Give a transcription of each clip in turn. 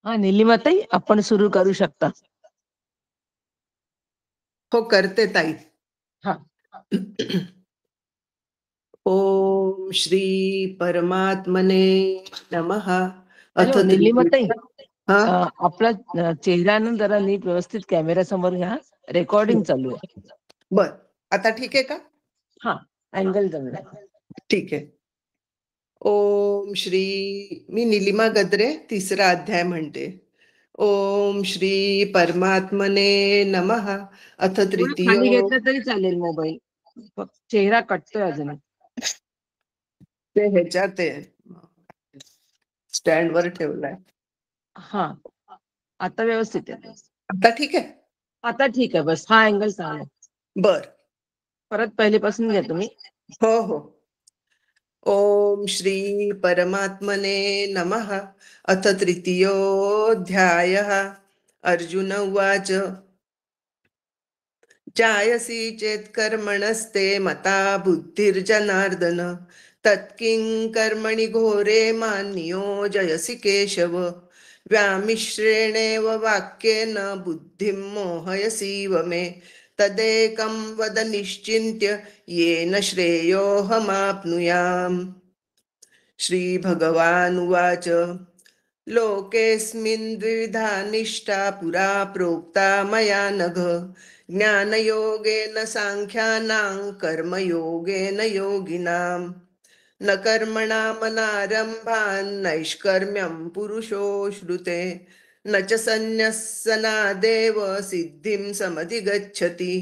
हा निलिमाताई, आपण सुरू करू शकता. हो, करते ताई. हा. ओम श्री परमात्मने नमः. हॅलो निलिमाताई, हा, आपला चेहरा ना जरा नीट व्यवस्थित कॅमेरा समोर घ्या. रेकॉर्डिंग चालू आहे. बर. आता ठीक आहे का? हा, अँगल चांगला आहे. ठीक आहे. ओम श्री, मी निलिमा गद्रे, 3रा अध्याय म्हणते. ओम श्री परमात्मने नमः. अथ थोडं तृतीय. खाली घेतलं तरी चालेल मोबाईल, फक्त चेहरा कटतोय अजून. ते ह्याच्यात स्टँड वर ठेवलाय. हा, आता व्यवस्थित आहे. आता ठीक आहे. आता ठीक आहे, बस हा अँगल चांगला आहे. बर. परत पहिलेपासून घ्या तुम्ही. हो हो. ओम श्री परमात्मने नमः. अथ तृतीयोऽध्यायः. अर्जुन उवाच जायसी चेत् कर्मणस्ते मता बुद्धिर्जनार्दन तत्किं कर्मणि घोरे मान्नियोजयसि केशव व्यामिश्रेणेव वाक्येन बुद्धिं मोहयसीव मे तदेकं वद निश्चिन्त्य येन श्रेयोऽहमाप्नुयाम्. श्रीभगवानुवाच लोकेऽस्मिन् द्विविधा निष्ठा पुरा प्रोक्ता मया नघ ज्ञानयोगेन साङ्ख्यानां कर्मयोगेन योगिनाम् न कर्मणामनारम्भान् नैष्कर्म्यं पुरुषोऽश्नुते न च सन्न्यस्सनादेव सिद्धिं समधिगच्छति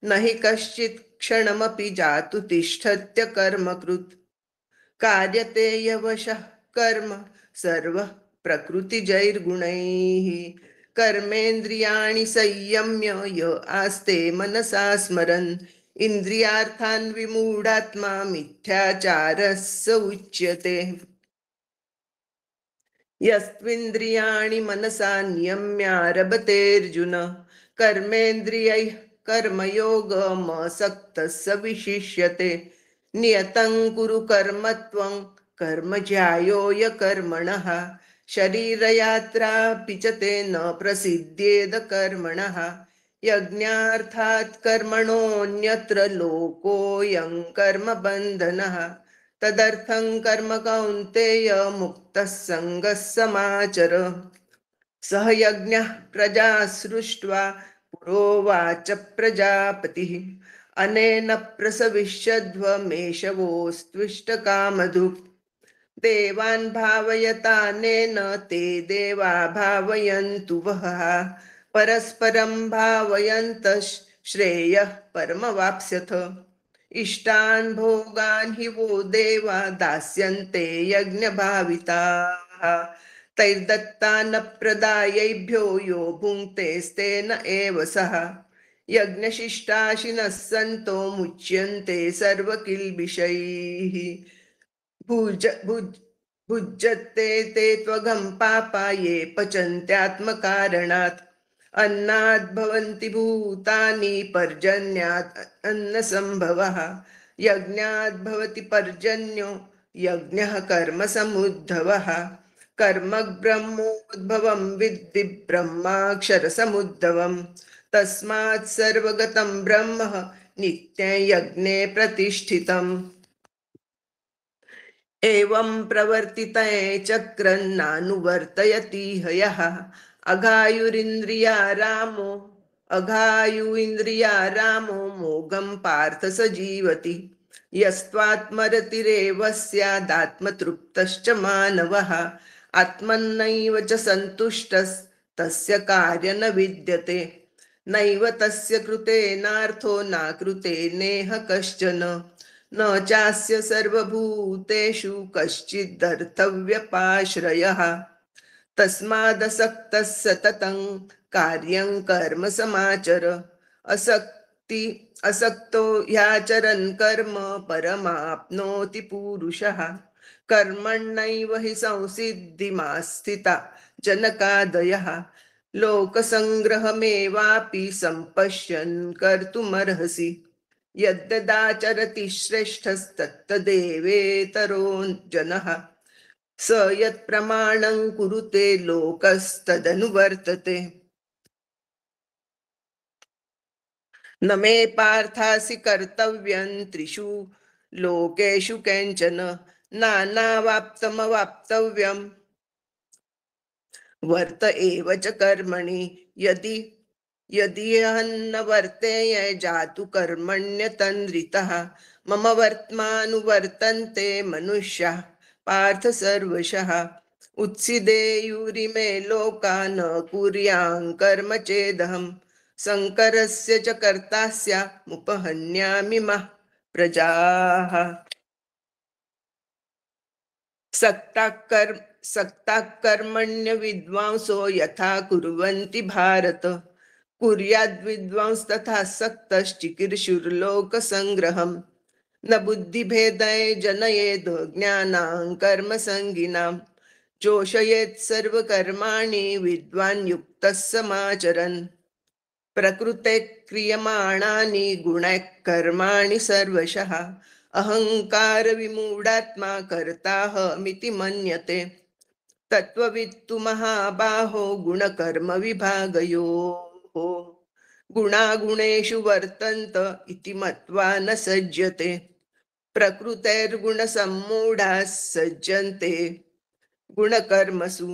न हि कश्चित् क्षणमपि जातु तिष्ठत्य कर्मकृत् कार्यते यवशः कर्म सर्वः प्रकृतिजैर्गुणैः कर्मेन्द्रियाणि संयम्य य आस्ते मनसा स्मरन् इन्द्रियार्थान् विमूढात्मा मिथ्याचारः स उच्यते. यस्त्विन्द्रियाणि मनसा नियम्यारभतेऽर्जुन कर्मेन्द्रियैः कर्मयोगमसक्तः स विशिष्यते. नियतं कुरु कर्मत्वं कर्म ज्यायो य कर्मणः शरीरयात्रापि च ते न प्रसिद्ध्येद कर्मणः यज्ञार्थात् कर्मणोऽन्यत्र लोकोऽयं कर्मबन्धनः तदर्थं कर्म कौन्तेय मुक्तः सङ्गः समाचर. सह यज्ञः प्रजा सृष्ट्वा पुरोवाच प्रजापतिः अनेन प्रसविष्यध्वमेषवोऽस्त्विष्टकामधुक् देवान् भावयतानेन ते देवा भावयन्तु वः परस्परं भावयन्तः श्रेयः परमवाप्स्यथ. इष्टान् भोगान् हि वो देवा दास्यन्ते यज्ञभाविताः तैर्दत्तान प्रदायैभ्यो यो भुङ्क्तेस्तेन एव सः यज्ञशिष्टाशिनः सन्तो मुच्यन्ते सर्वकिल्बिषैः भुज भुज भुज्यते ते त्वगं पापा ये पचन्त्यात्मकारणात् अन्नाद् भवन्ति भूतानि पर्जन्यात् अन्नसम्भवः यज्ञाद् भवति पर्जन्यो यज्ञः कर्म समुद्भवः कर्म ब्रह्मोद्भवं विद्धि ब्रह्माक्षरसमुद्भवम् तस्मात् सर्वगतं ब्रह्म नित्यं यज्ञे प्रतिष्ठितम्. एवं प्रवर्तिते चक्रन्नानुवर्तयति हयः अघायु इन्द्रियारामो मोघं पार्थ स जीवति यस्त्वात्मरतिरेव स्यादात्मतृप्तश्च मानवः आत्मन्नैव च सन्तुष्टस्तस्य कार्य न विद्यते नैव तस्य कृतेनार्थो नाकृते नेह कश्चन न चास्य सर्वभूतेषु कश्चिदर्थव्यपाश्रयः तस्मादसक्तः सततं कार्यं कर्म समाचर असक्तो ह्याचरन् कर्म परमाप्नोति पुरुषः कर्मण्यैव हि संसिद्धिमास्थिता जनकादयः लोकसङ्ग्रहमेवापि सम्पश्यन् कर्तुमर्हसि यद्यदाचरति श्रेष्ठस्तत्तदेवेतरो जनः स यत्प्रमाणं कुरुते लोकस्तदनुवर्तते। न मे पार्थासि कर्तव्यं त्रिषु लोकेषु किंचन नानावाप्तमवाप्तव्यम् वर्त एव च कर्मणि यदि यदि अहन्न वर्तेय जातु कर्मण्यतन्द्रितः मम वर्त्मानुवर्तन्ते मनुष्याः पार्थ सर्वशः उत्सिदेयुरिमे लोका न कुर्यां कर्म चेदहम् शङ्करस्य च कर्ता स्यामुपहन्यामि मः प्रजाः सक्ताः कर्म सक्ताः कर्मण्य विद्वांसो यथा कुर्वन्ति भारत कुर्याद् तथा सक्तश्चिकीर्षुर्लोकसङ्ग्रहम् न बुद्धिभेदय जनयेद् ज्ञानां कर्मसङ्गिनां जोषयेत् सर्वकर्माणि विद्वान् युक्तः समाचरन् प्रकृते क्रियमाणानि गुणैः कर्माणि सर्वशः अहंकार विमूढात्मा कर्ताहमिति मन्यते तत्त्ववित्तु महाबाहो गुणकर्म विभागयोः गुणागुणेषु वर्तन्त इति मत्वा न सज्जते प्रकृतेर्गुणसम्मूढाः सज्जन्ते गुणकर्मसु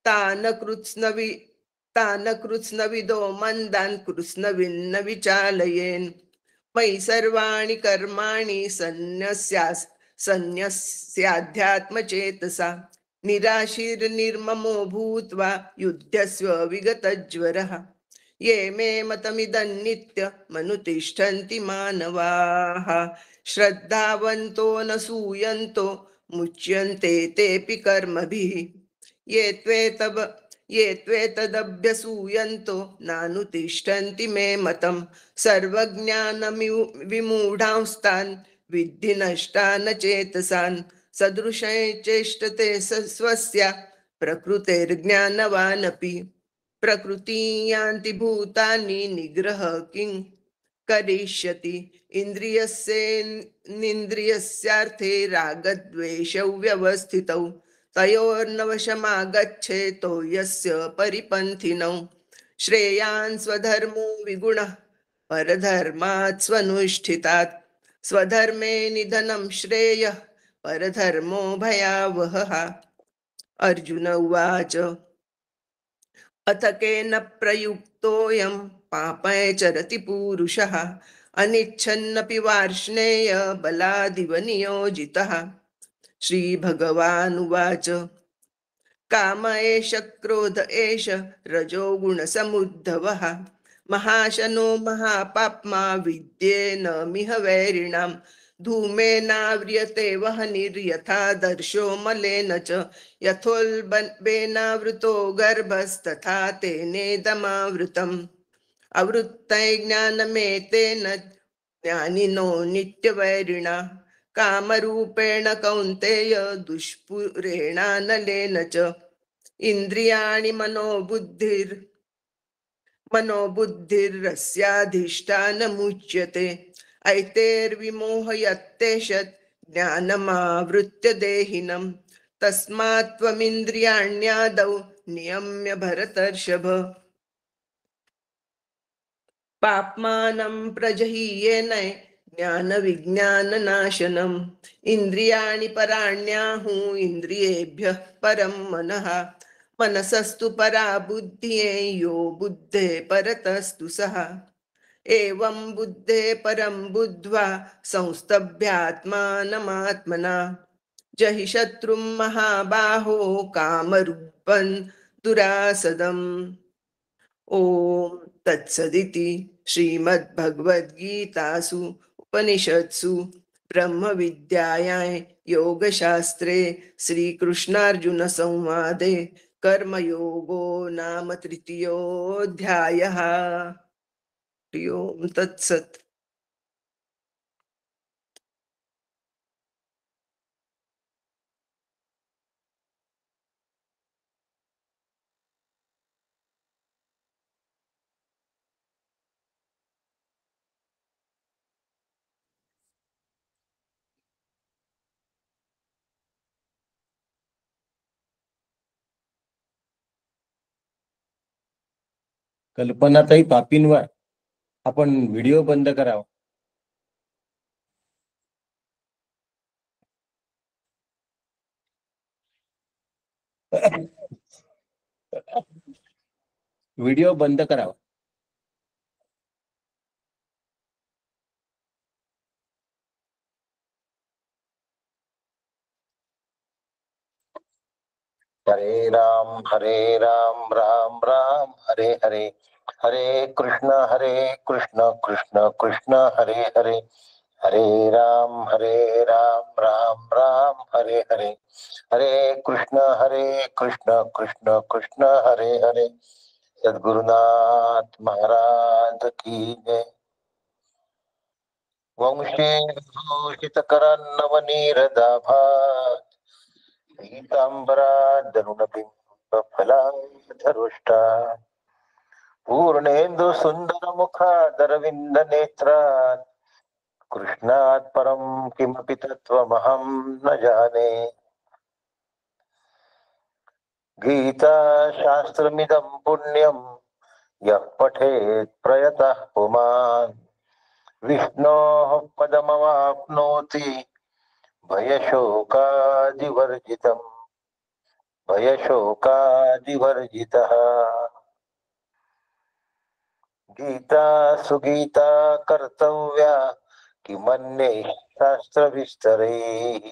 तान कृत्स्नवि तान कृत्स्नविदो मन्दान् कृत्स्नविन्न विचालयेन् मयि सर्वाणि कर्माणि सन्न्यस्याध्यात्मचेतसा निराशीर्निर्ममो भूत्वा युध्यस्व विगतज्वरः ये मे मतमिदन्नित्यमनुतिष्ठन्ति मानवाः श्रद्धावन्तो न सूयन्तो मुच्यन्ते तेऽपि कर्मभिः ये त्वेतब ये त्वेतदभ्यसूयन्तो नानुतिष्ठन्ति मे मतम् सर्वज्ञानविमूढांस्तान् विद्धि नष्टान् चेतसान् सदृशं चेष्टते स्वस्य प्रकृतेर्ज्ञानवानपि प्रकृतिं यान्ति भूतानि निग्रह किं करिष्यति इन्द्रियस्येन्द्रियस्यार्थे रागद्वेषौ व्यवस्थितौ तयोर्नवशमागच्छेतो यस्य परिपन्थिनौ श्रेयान् स्वधर्मो विगुणः परधर्मात् स्वनुष्ठितात् स्वधर्मे निधनं श्रेयः परधर्मो भयावहः अर्जुन उवाच अथ केन प्रयुक्तोऽयं पापे चरति पूरुषः अनिच्छन्नपि वार्ष्णेय बलादिव नियोजितः श्रीभगवानुवाच काम एष क्रोध एष रजो गुणसमुद्धवः महाशनो महापाप्मा विद्येन मिह वैरिणाम् धूमेनाव्रियते वह्निर्यथा दर्शो मलेन च यथोल्बेनावृतो गर्भस्तथा तेनेदमावृतम् आवृत्तै ज्ञानमेतेन ज्ञानिनो नित्यवैरिणा कामरूपेण कौन्तेय दुष्पुरेणानलेन च इन्द्रियाणि मनोबुद्धिरस्याधिष्ठानमुच्यते ऐतेर्विमोहयत्येषत् ज्ञानमावृत्य देहिनम् तस्मात् त्वमिन्द्रियाण्यादौ नियम्य भरतर्षभ पाप्मानं प्रजहीयेन ज्ञानविज्ञाननाशनम् इन्द्रियाणि पराण्याहुः इन्द्रियेभ्यः परं मनः मनसस्तु परा बुद्धिः यो बुद्धे परतस्तु सः एवं बुद्धे परं बुद्ध्वा संस्तभ्यात्मानमात्मना जहि शत्रुं महाबाहो कामरूपं दुरासदम् ओम तत्सदिति श्रीमद्भगवद्गीतासु उपनिषत्सु ब्रह्म विद्यायां योगशास्त्रे श्रीकृष्णार्जुन संवादे कर्मयोगो नाम तृतीयोऽध्यायः। ओम तत्सत्। कल्पनाताई पापींवर आपण व्हिडिओ बंद करावा. व्हिडिओ बंद करावा. हरे राम राम राम हरे हरे, हरे कृष्ण कृष्ण कृष्ण हरे हरे, हरे राम राम राम हरे हरे, हरे कृष्ण कृष्ण कृष्ण हरे हरे. सद्गुरुनाथ महाराज की जय. वंशी घोषित करान्नवनीरदाभात पीतांबरा दरुणबिंब फलाधरुष्टा पूर्णेंदु सुंदर मुखादरविंद नेत्रात् कृष्णात् परम किमपि तत्त्वमहं न जाने. गीता शास्त्रमिदं पुण्यं यः पठेत् प्रयतः पुमान् विष्णोः पदमवाप्नोति भयशोकादिवर्जितम्, भयशोकादिवर्जितः. गीता सुगीता कर्तव्या किमन्यैः शास्त्रविस्तरैः,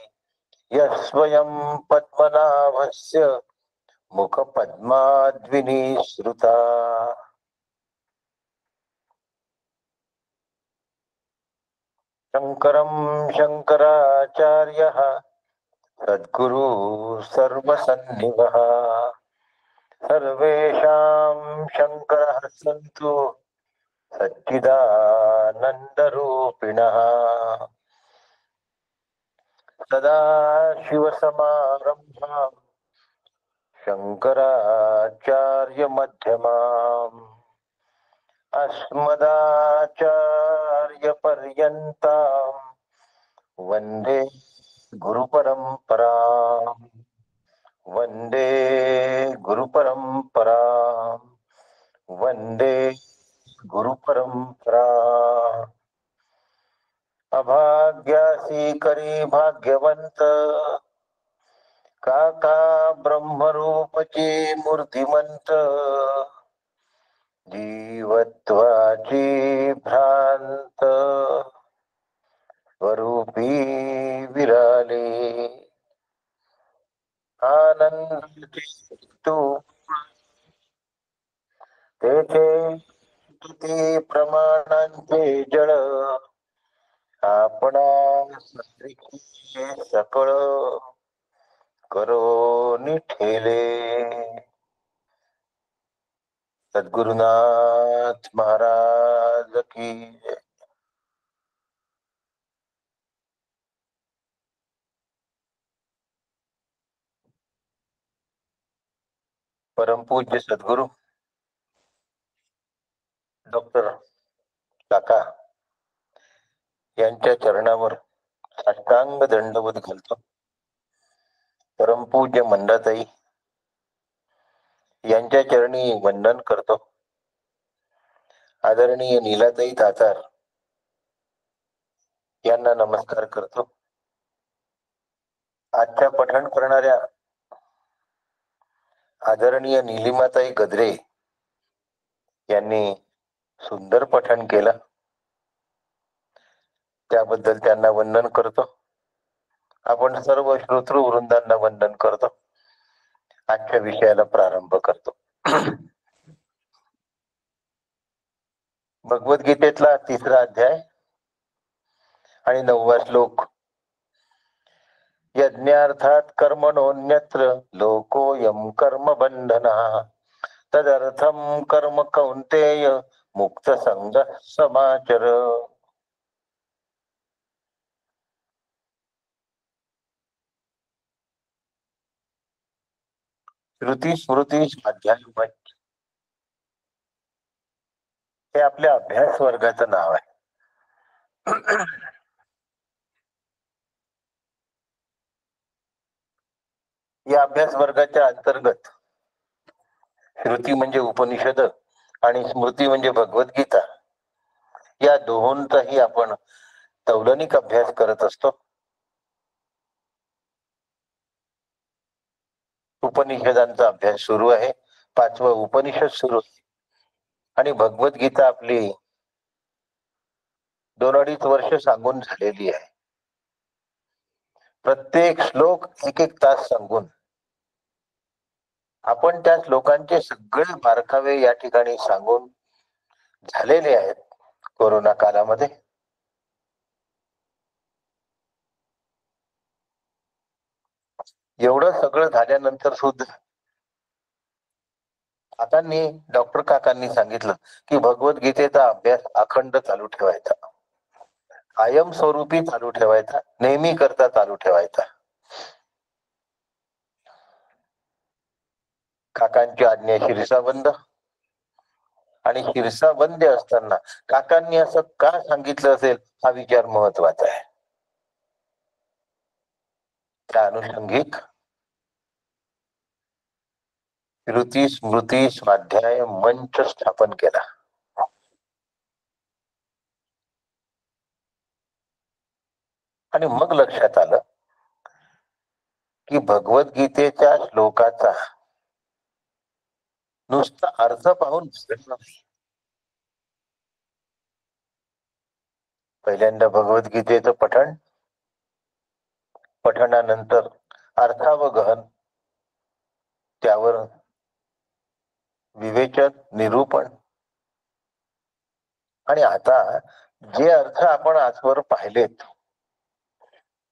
यस्वयं पद्मनाभस्य मुखपद्माद्विनिसृता. शङ्करं शङ्कराचार्यः सद्गुरु सर्वसन्निभः, सर्वेषां शङ्करः सन्तु सच्चिदानन्दरूपिणः. सदाशिवसमारम्भां शङ्कराचार्यमध्यमाम् अस्मदाचार्यपर्यन्तां वन्दे गुरुपरम्पराम्, वन्दे गुरुपरम्पराम्, वन्दे गुरुपरम्परा. अभाग्यासी करी भाग्यवंत काका ब्रह्मरूपचे मूर्तिमंत, जीवत्वाची भ्रांत स्वरूपी विराले. आनंदाचे तू तेथे किती प्रमाणांचे जळ, आपणा सकळ करो निठेले. सद्गुरुनाथ महाराज की जय. परमपूज्य सद्गुरु डॉक्टर काका यांच्या चरणावर साष्टांग दंडवत घालतो. परमपूज्य मंदाताई यांच्या चरणी वंदन करतो. आदरणीय नीलाताई तातार यांना नमस्कार करतो. आजच्या पठण करणाऱ्या आदरणीय निलिमाताई गद्रे यांनी सुंदर पठण केलं, त्याबद्दल त्यांना वंदन करतो. आपण सर्व श्रोतृ वृंदांना वंदन करतो. आजच्या विषयाला प्रारंभ करतो. भगवद्गीतेतला 3रा अध्याय आणि 9वा श्लोक. यज्ञार्थात कर्मणोन्यत्र लोकोऽयं कर्म बंधनः, तदर्थं कर्म कौन्तेय मुक्त संगः समाचर. श्रुती स्मृती स्वाध्याय हे आपल्या अभ्यास वर्गाचं नाव आहे. या अभ्यास वर्गाच्या अंतर्गत श्रुती म्हणजे उपनिषद, आणि स्मृती म्हणजे भगवद्गीता, या दोहोंचाही आपण तौलनिक अभ्यास करत असतो. उपनिषदांचा अभ्यास सुरू आहे, 5वं उपनिषद सुरू आहे आणि भगवद्गीता आपली 2-2.5 वर्ष सांगून झालेली आहे. प्रत्येक श्लोक 1-1 तास सांगून आपण त्या श्लोकांचे सगळे बारकावे या ठिकाणी सांगून झालेले आहेत. कोरोना कालामध्ये एवढं सगळं झाल्यानंतर सुद्धा काकांनी, डॉक्टर काकांनी सांगितलं की भगवद्गीतेचा अभ्यास अखंड चालू ठेवायचा, कायम स्वरूपी चालू ठेवायचा, नेहमी करता चालू ठेवायचा. काकांची आज्ञा शिरसाबंद, आणि शिरसाबंद असताना काकांनी असं का सांगितलं असेल हा विचार महत्वाचा आहे. त्या अनुषंगिक श्रुती स्मृती स्वाध्याय मंच स्थापन केला. आणि मग लक्षात आलं की भगवद्गीतेच्या श्लोकाचा नुसता अर्थ पाहून नाही. पहिल्यांदा भगवद्गीतेचं पठणानंतर अर्थावगहन, त्यावर विवेचन, निरूपण, आणि आता जे अर्थ आपण आजवर पाहिलेत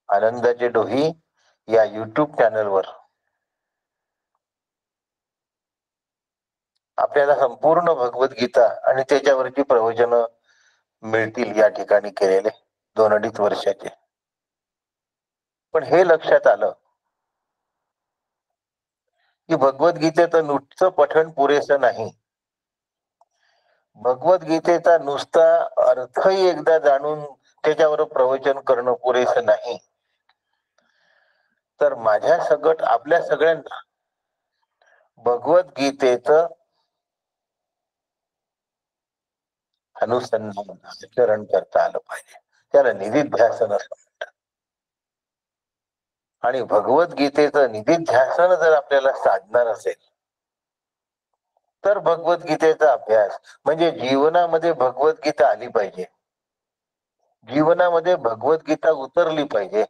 आनंदाचे डोही या YouTube चॅनलवर, आपल्याला संपूर्ण भगवद्गीता आणि त्याच्यावरची प्रवचन मिळतील या ठिकाणी केलेले 2-2.5 वर्षाचे. पण हे लक्षात आलं की भगवद्गीतेचं नुसतं पठण पुरेसं नाही, भगवद्गीतेचा नुसता अर्थही एकदा जाणून त्याच्यावर प्रवचन करणं पुरेसं नाही, तर माझ्या सगट आपल्या सगळ्यांना भगवद्गीतेचं अनुसंधान, आचरण करता आलं पाहिजे. त्याला निधिध्यासन असं म्हणतात. आणि भगवद्गीतेचं निधिध्यासन जर आपल्याला साधणार असेल तर भगवद्गीतेचा अभ्यास म्हणजे जीवनामध्ये भगवद्गीता आली पाहिजे, जीवनामध्ये भगवद्गीता उतरली पाहिजे.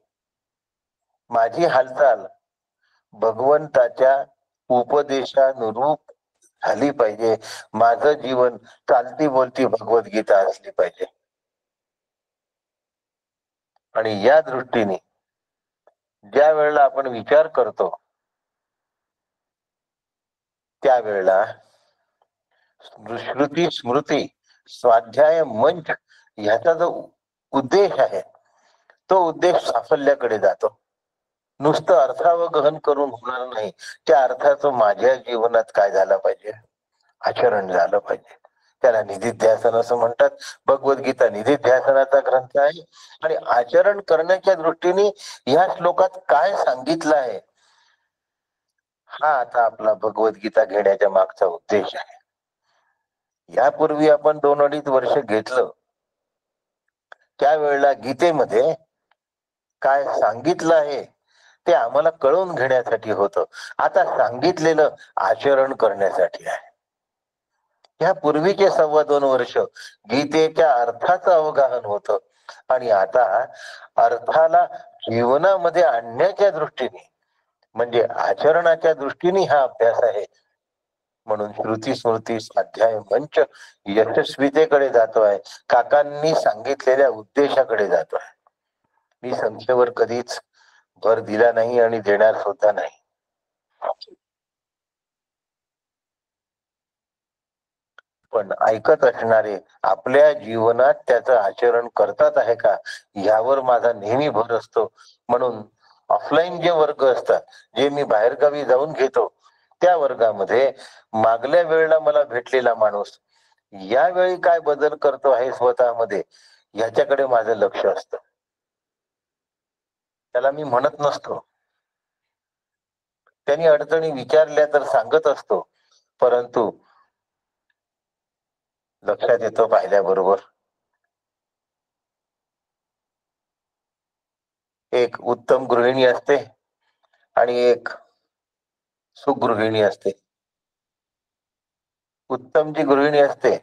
माझी हालचाल भगवंताच्या उपदेशानुरूप झाली पाहिजे, माझं जीवन चालती बोलती भगवद्गीता असली पाहिजे. आणि या दृष्टीने ज्या वेळेला आपण विचार करतो त्यावेळेला श्रुती स्मृती स्वाध्याय मंच ह्याचा जो उद्देश आहे तो उद्देश साफल्याकडे जातो. नुसतं अर्थावगहन करून होणार नाही, त्या अर्थाचं माझ्या जीवनात काय झालं पाहिजे, आचरण झालं पाहिजे. त्याला निधिध्यासन असं म्हणतात. भगवद्गीता निधिध्यासनाचा ग्रंथ आहे आणि आचरण करण्याच्या दृष्टीने या श्लोकात काय सांगितलं आहे हा आता आपला भगवद्गीता घेण्याच्या मागचा उद्देश आहे. यापूर्वी आपण 2-2.5 वर्ष घेतलं त्यावेळेला गीतेमध्ये काय सांगितलं आहे ते आम्हाला कळून घेण्यासाठी होतं, आता सांगितलेलं आचरण करण्यासाठी आहे. या पूर्वीचे 2.25 वर्ष गीतेच्या अर्थाचं अवगाहन होतं आणि आता अर्थाला जीवनामध्ये आणण्याच्या दृष्टीने म्हणजे आचरणाच्या दृष्टीने हा अभ्यास आहे. म्हणून श्रुती स्मृती स्वाध्याय मंच यशस्वीतेकडे जातोय, काकांनी सांगितलेल्या उद्देशाकडे जातोय. मी संख्येवर कधीच भर दिला नाही आणि देणार सुद्धा नाही. पण ऐकत असणारे आपल्या जीवनात त्याचं आचरण करतात आहे का यावर माझा नेहमी भर असतो. म्हणून ऑफलाईन जे वर्ग असतात, जे मी बाहेरगावी जाऊन घेतो, त्या वर्गामध्ये मागल्या वेळेला मला भेटलेला माणूस यावेळी काय बदल करतो आहे स्वतःमध्ये याच्याकडे माझं लक्ष असतं. त्याला मी म्हणत नसतो, त्यांनी अडचणी विचारल्या तर सांगत असतो, परंतु लक्षात येतो पाहिल्याबरोबर. एक उत्तम गृहिणी असते आणि एक सुगृहिणी असते. उत्तम जी गृहिणी असते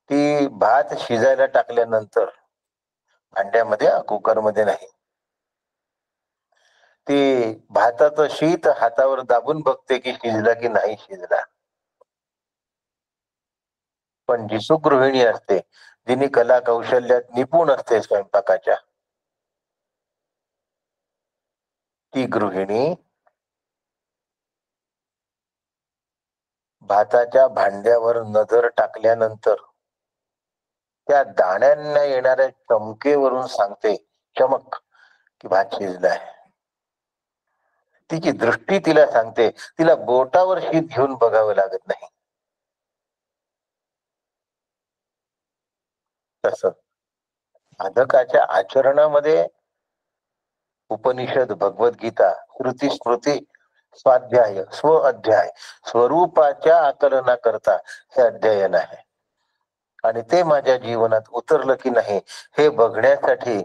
ती भात शिजायला टाकल्यानंतर भांड्यामध्ये, कुकरमध्ये नाही, ती भाताचं शीत हातावर दाबून बघते की शिजला की नाही शिजला. पण जी सुगृहिणी असते, जिने कला कौशल्यात निपुण असते स्वयंपाकाच्या, ती गृहिणी भाताच्या भांड्यावर नजर टाकल्यानंतर त्या दाण्यांना येणाऱ्या चमकेवरून सांगते, चमक, की भात शिजलाय. तिची दृष्टी तिला सांगते. तिला बोटावर शीत घेऊन बघावं लागत नाही. तस साधकाच्या आचरणामध्ये उपनिषद, भगवद्गीता, श्रुती, स्मृती, स्वाध्याय, स्व अध्याय, स्वरूपाच्या आकलना करता हे अध्ययन आहे. आणि ते माझ्या जीवनात उतरलं की नाही हे बघण्यासाठी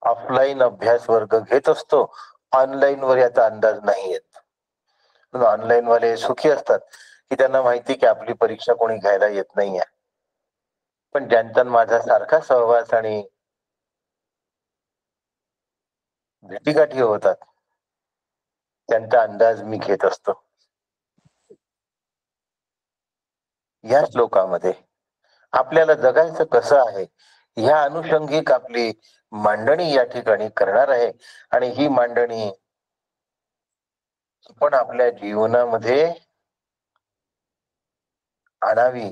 ऑफलाईन अभ्यास वर्ग घेत असतो. ऑनलाईन वर याचा अंदाज नाही येत. ऑनलाईन वाले सुखी असतात की त्यांना माहिती की आपली परीक्षा कोणी घ्यायला येत नाहीये. पण ज्यांचा माझा सारखा सहवास आणि भेटीगाठी होतात त्यांचा अंदाज मी घेत असतो. या श्लोकामध्ये आपल्याला जगायचं कसं आहे ह्या अनुषंगिक आपली मांडणी या ठिकाणी करणार आहे. आणि ही मांडणी आपण आपल्या जीवनामध्ये आणावी,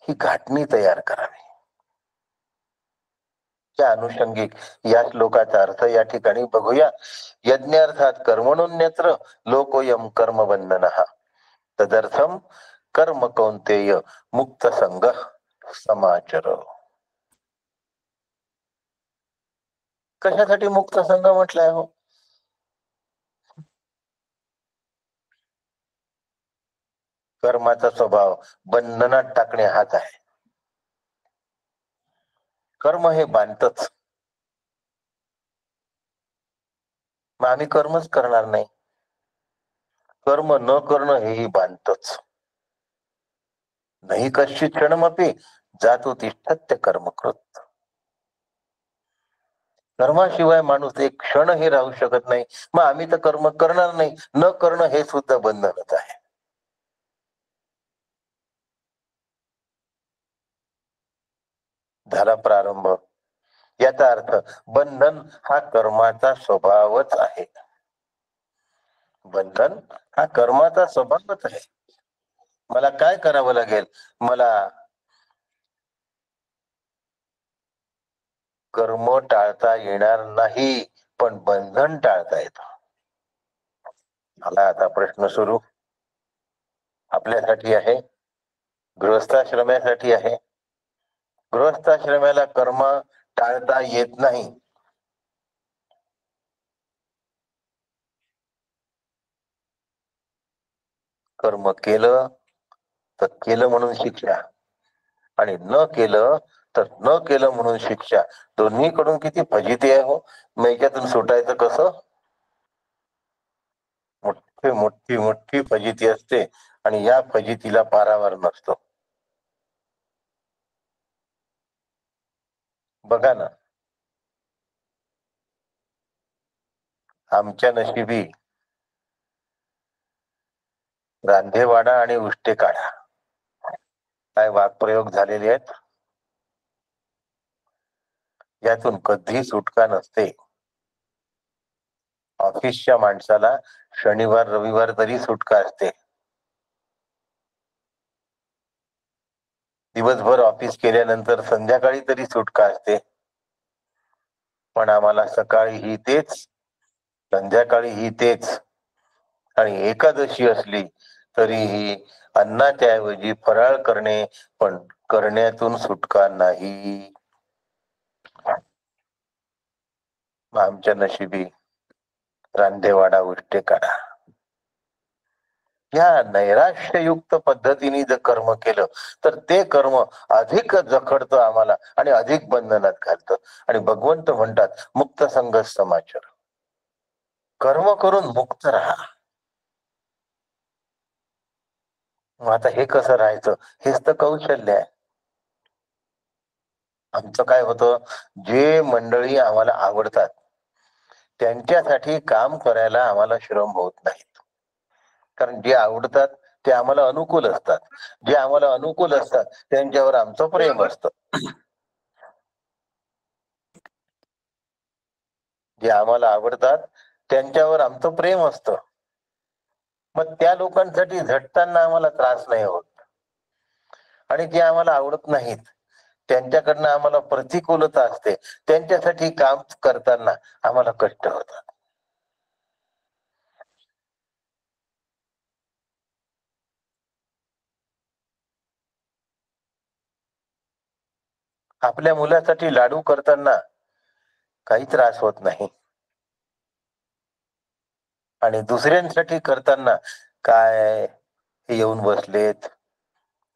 ही घाटणी तयार करावी. त्या अनुषंगिक या श्लोकाचा अर्थ या ठिकाणी बघूया. यज्ञार्थात कर्मणोन्यत्र लोकोयम कर्मबंधनः तदर्थम कर्म कौंतेय मुक्त संग समाचर. कशासाठी मुक्त संघ म्हटलाय हो? कर्माचा स्वभाव बंधनात टाकणे हाच आहे. कर्म हे बांधतच. मग आम्ही कर्मच करणार नाही. कर्म न करणं हेही बांधतच. नाही कश्चित क्षणमपि जातो तिष्ठत्य कर्मकृत. कर्माशिवाय माणूस एक क्षणही राहू शकत नाही. मग आम्ही तर कर्म करणार नाही. न करणं हे सुद्धा बंधनच आहे. झाला प्रारंभ. याचा अर्थ बंधन हा कर्माचा स्वभावच आहे. बंधन हा कर्माचा स्वभावच आहे. मला काय करावं लागेल? मला कर्म टाळता येणार नाही, पण बंधन टाळता येतं. आला आता प्रश्न सुरू. आपल्यासाठी आहे, गृहस्थाश्रमासाठी आहे. गृहस्थाश्रमाला कर्म टाळता येत नाही. कर्म केलं तर केलं म्हणून शिक्षा, आणि न केलं तर न केलं म्हणून शिक्षा. दोन्हीकडून किती फजिती आहे हो. मग याच्यातून सुटायचं कसं? मोठी मोठी मोठी फजिती असते आणि या फजितीला पारावार नसतो. बघा ना, आमच्या नशिबी रांधेवाडा आणि उष्टे काढा काय वादप्रयोग झालेले आहेत. यातून कधी सुटका नसते. ऑफिसच्या माणसाला शनिवार रविवार तरी सुटका असते. दिवसभर ऑफिस केल्यानंतर संध्याकाळी तरी सुटका असते. पण आम्हाला सकाळीही तेच, संध्याकाळीही तेच. आणि एकादशी असली तरीही अन्नाच्या ऐवजी फराळ करणे, पण करण्यातून सुटका नाही. आमच्या नशिबी रांधेवाडा उष्टे काढा. या नैराश्ययुक्त पद्धतीने जर कर्म केलं तर ते कर्म अधिक जखडतं आम्हाला आणि अधिक बंधनात घालतं. आणि भगवंत म्हणतात मुक्त संग समाचार, कर्म करून मुक्त राहा. मग आता हे कसं राहायचं, हेच तर कौशल्य आहे. आमचं काय होतं, जे मंडळी आम्हाला आवडतात त्यांच्यासाठी काम करायला आम्हाला श्रम होत नाहीत. कारण जे आवडतात ते आम्हाला अनुकूल असतात, जे आम्हाला अनुकूल असतात त्यांच्यावर आमचं प्रेम असतं. जे आम्हाला आवडतात त्यांच्यावर आमचं प्रेम असतं. मग त्या लोकांसाठी झटताना आम्हाला त्रास नाही होत. आणि जे आम्हाला आवडत नाहीत त्यांच्याकडनं आम्हाला प्रतिकूलता असते, त्यांच्यासाठी काम करताना आम्हाला कष्ट होतात. आपल्या मुलासाठी लाडू करताना काही त्रास होत नाही, आणि दुसऱ्यांसाठी करताना काय हे येऊन बसलेत,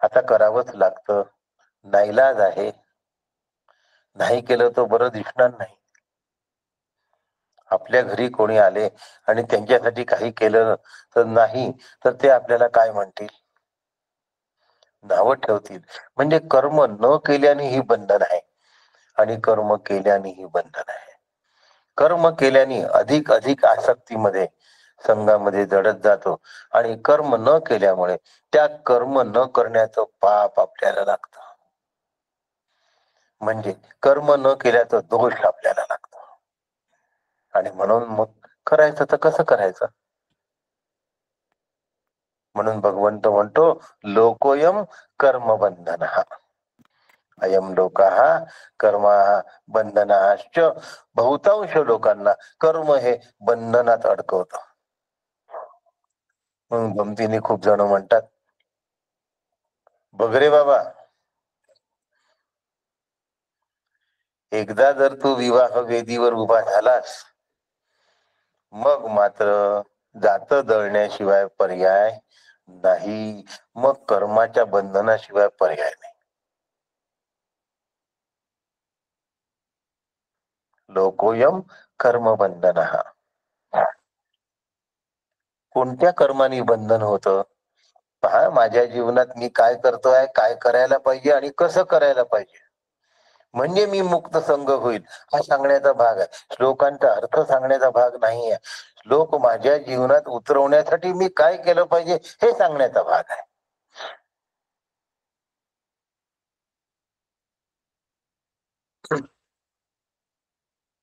आता करावंच लागतं, नाईलाज आहे, नाही केलं तर बरं दिसणार नाही. आपल्या घरी कोणी आले आणि त्यांच्यासाठी काही केलं तर नाही, तर ते आपल्याला काय म्हणतील, नावं ठेवतील. म्हणजे कर्म न केल्याने ही बंधन आहे आणि कर्म केल्याने ही बंधन आहे. कर्म केल्याने अधिक अधिक आसक्तीमध्ये संघामध्ये जडत जातो, आणि कर्म न केल्यामुळे त्या कर्म न करण्याचं पाप आपल्याला लागतं. म्हणजे कर्म न केल्याचा दोष आपल्याला लागतो. आणि म्हणून मग करायचं तर कसं करायचं. म्हणून भगवंत म्हणतो लोकोयम कर्मबंधन, अयम लोक कर्मा बंधनाश्च. बहुतांश लोकांना कर्म हे बंधनात अडकवत. म्हणून गमतीने खूप जण म्हणतात, बघ रे बाबा, एकदा जर तू विवाह वेदीवर उभा झालास, मग मात्र जात दळण्याशिवाय पर्याय नाही. मग कर्माच्या बंधनाशिवाय पर्याय नाही. लोकोयम कर्मबंधन. कोणत्या कर्माने बंधन होतं, पहा माझ्या जीवनात मी काय करतोय, काय करायला पाहिजे आणि कसं करायला पाहिजे, म्हणजे मी मुक्त संघ होईल, हा सांगण्याचा भाग आहे. श्लोकांचा अर्थ सांगण्याचा भाग नाहीये. श्लोक माझ्या जीवनात उतरवण्यासाठी मी काय केलं पाहिजे हे सांगण्याचा भाग आहे.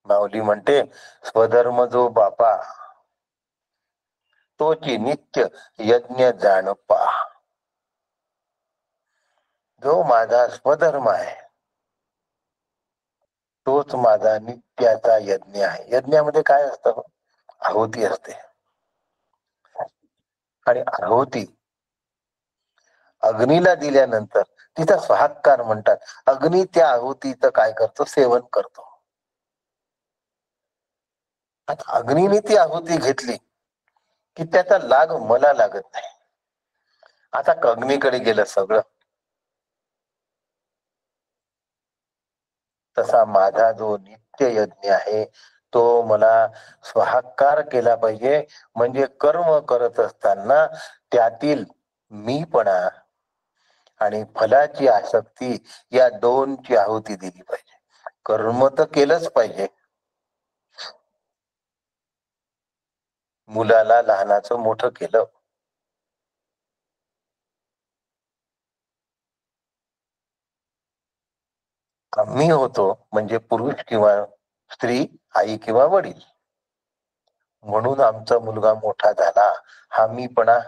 माऊली म्हणते, स्वधर्म जो बापा तोची नित्य यज्ञ जाण पा. जो माझा स्वधर्म आहे तोच माझा नित्याचा यज्ञ आहे. यज्ञामध्ये काय असतं, आहुती असते. आणि आहुती अग्नीला दिल्यानंतर तिचा स्वाहाकार म्हणतात. अग्नी त्या आहुतीचं काय करतो, सेवन करतो. आता अग्नीने ती आहुती घेतली की त्याचा लाग मला लागत नाही. आता अग्नीकडे गेलं सगळं. तसा माझा जो नित्य यज्ञ आहे तो मला स्वाहाकार केला पाहिजे. म्हणजे कर्म करत असताना त्यातील मीपणा आणि फलाची आसक्ती या दोनची आहुती दिली पाहिजे. कर्म तर केलंच पाहिजे. मुलाला लहानाचं मोठं केलं, आम्ही होतो म्हणजे पुरुष किंवा स्त्री, आई किंवा वडील, म्हणून आमचा मुलगा मोठा झाला हा मीपणा.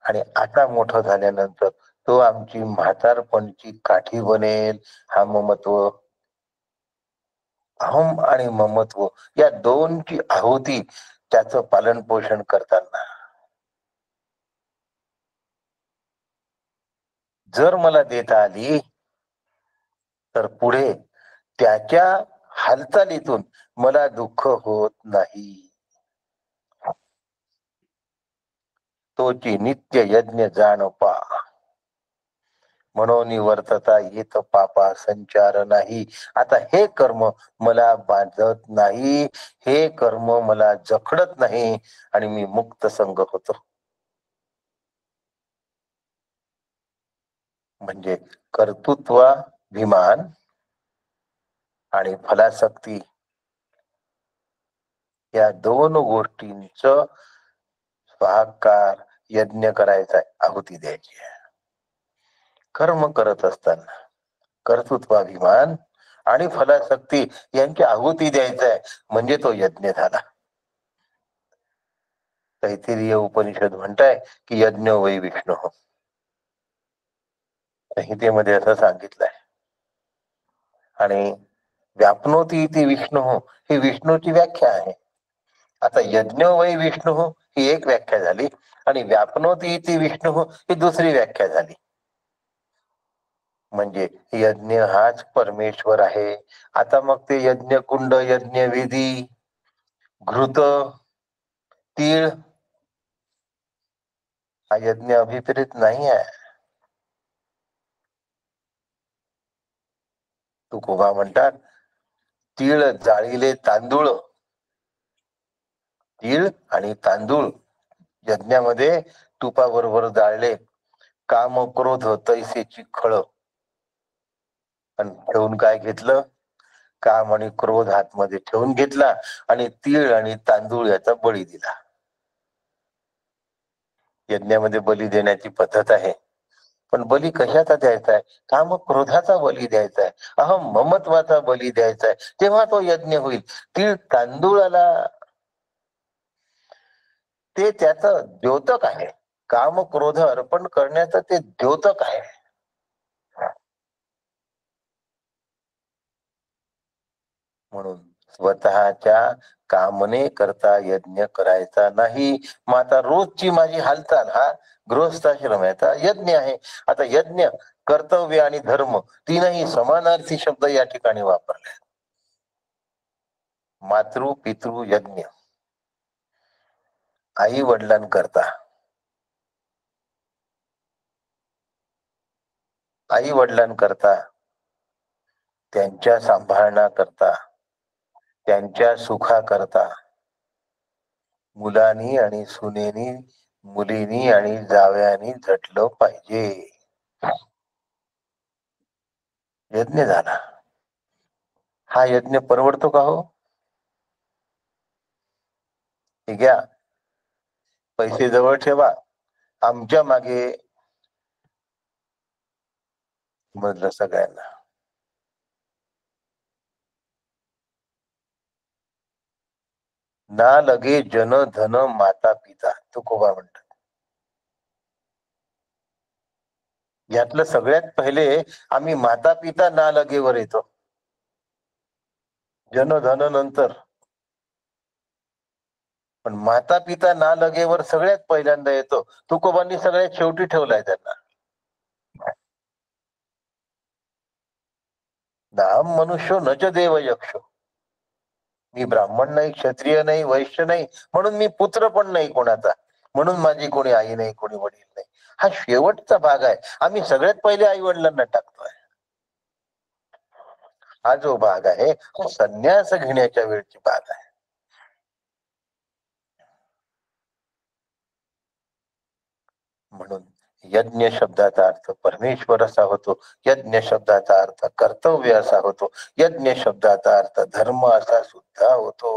आणि आता मोठं झाल्यानंतर तो आमची म्हातारपणची काठी बनेल हा ममत्व. अहम आणि ममत्व या दोनची आहुती त्याचं पालन पोषण करताना जर मला देता आली तर पुढे त्याच्या हालचालीतून मला दुःख होत नाही. तोची नित्य यज्ञ जाण पा, म्हणून वर्तता येत पापा संचार नाही. आता हे कर्म मला बांधत नाही, हे कर्म मला जखडत नाही आणि मी मुक्त संग होतो. म्हणजे कर्तृत्वाभिमान आणि फलासक्ती या दोन गोष्टींच स्वाहाकार यज्ञ करायचा, आहुती द्यायची आहे. कर्म करत असताना कर्तृत्वाभिमान आणि फलासक्ती यांची आहुती द्यायचा आहे, म्हणजे तो यज्ञ झाला. तैत्तिरीय उपनिषद म्हणताय की यज्ञ वै विष्णू. संहितेमध्ये असं सांगितलंय. आणि व्यापनोती इति विष्णू ही विष्णूची व्याख्या आहे. आता यज्ञ वै विष्णू ही एक व्याख्या झाली आणि व्यापनोती इति विष्णू ही दुसरी व्याख्या झाली. म्हणजे यज्ञ हाच परमेश्वर आहे. आता मग ते यज्ञ कुंड, यज्ञ विधी, घृत, तीळ हा यज्ञ अभिप्रेत नाही आहे. तुकोबा म्हणतात तीळ जाळीले तांदूळ, तीळ आणि तांदूळ यज्ञामध्ये तुपाबरोबर जाळले, काम क्रोध तैसेची खळ. आणि ठेवून काय घेतलं, काम आणि क्रोध हातमध्ये ठेवून घेतला आणि तीळ आणि तांदूळ याचा बळी दिला. यज्ञामध्ये बली देण्याची पद्धत आहे, पण बली कशाचा द्यायचा आहे? काम क्रोधाचा बली द्यायचा आहे, अहम ममत्वाचा बली द्यायचा आहे, तेव्हा तो यज्ञ होईल. तीळ तांदूळाला ते त्याचं द्योतक आहे. काम क्रोध अर्पण करण्याचं ते द्योतक आहे. म्हणून स्वतःच्या कामने करता यज्ञ करायचा नाही. मग आता रोजची माझी हालचाल हा गृहस्थाश्रमाचा यज्ञ आहे. आता यज्ञ, कर्तव्य आणि धर्म तीनही समानार्थी शब्द या ठिकाणी वापरले. मातृ पितृ यज्ञ, आई वडिलांकरता, आई वडिलांकरता, त्यांच्या सांभाळण्याकरता, त्यांच्या सुखाकरता मुलांनी आणि सुनेनी, मुलीनी आणि जावयानी झटलं पाहिजे. यज्ञ झाला. हा यज्ञ परवडतो का हो? हे घ्या, पैसे जवळ ठेवा, आमच्या मागे समजलं सगळ्यांना. ना लगे जन धन माता पिता, तुकोबा म्हणतात. यातलं सगळ्यात पहिले आम्ही माता पिता ना लगेवर येतो, जन धन नंतर. पण माता पिता ना लगेवर सगळ्यात पहिल्यांदा येतो. तुकोबांनी सगळ्यात शेवटी ठेवलाय त्यांना. नाम मनुष्य नच देव यक्षो, मी ब्राह्मण नाही, क्षत्रिय नाही, वैश्य नाही, म्हणून मी पुत्र पण नाही कोणाचा, म्हणून माझी कोणी आई नाही, कोणी वडील नाही. हा शेवटचा भाग आहे. आम्ही सगळ्यात पहिले आई वडिलांना टाकतोय. हा जो भाग आहे तो संन्यास घेण्याच्या वेळची भाग आहे. म्हणून यज्ञ शब्दाचा अर्थ परमेश्वर असा होतो, यज्ञ शब्दाचा अर्थ कर्तव्य असा होतो, यज्ञ शब्दाचा अर्थ धर्म असा सुद्धा होतो.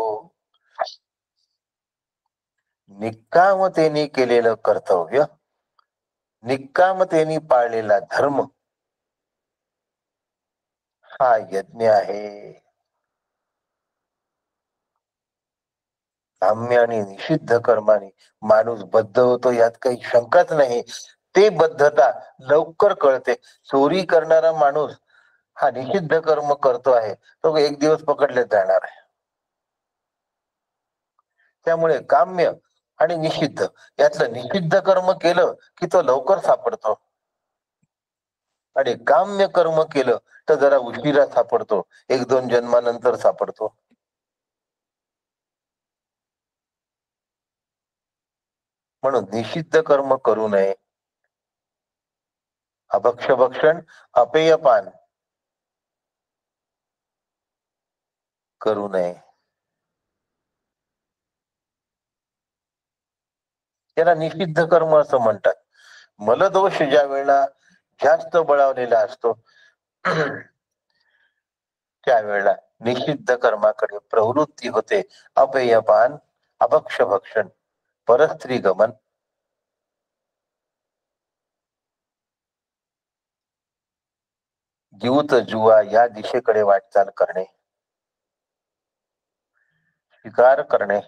निष्कामतेने केलेलं कर्तव्य, निष्कामतेने पाळलेला धर्म हा यज्ञ आहे. काम्य आणि निषिद्ध कर्माने माणूस बद्ध होतो, यात काही शंकाच नाही. ते बद्धता लवकर कळते. चोरी करणारा माणूस हा निषिद्ध कर्म करतो आहे, तो एक दिवस पकडले जाणार आहे. त्यामुळे काम्य आणि निषिद्ध यातलं निषिद्ध कर्म केलं की तो लवकर सापडतो, आणि काम्य कर्म केलं तर जरा उशिरा सापडतो, 1-2 जन्मानंतर सापडतो. म्हणून निषिद्ध कर्म करू नये. अभक्षभक्षण अपेयपान करू नये. त्याला निषिद्ध कर्म असं म्हणतात. मलदोष ज्या वेळेला जास्त बळावलेला असतो त्यावेळेला निषिद्ध कर्माकडे प्रवृत्ती होते. अपेयपान, अभक्षभक्षण, परस्त्री गमन, जीवत जुवा या दिशेकडे वाटचाल करणे, शिकार करणे,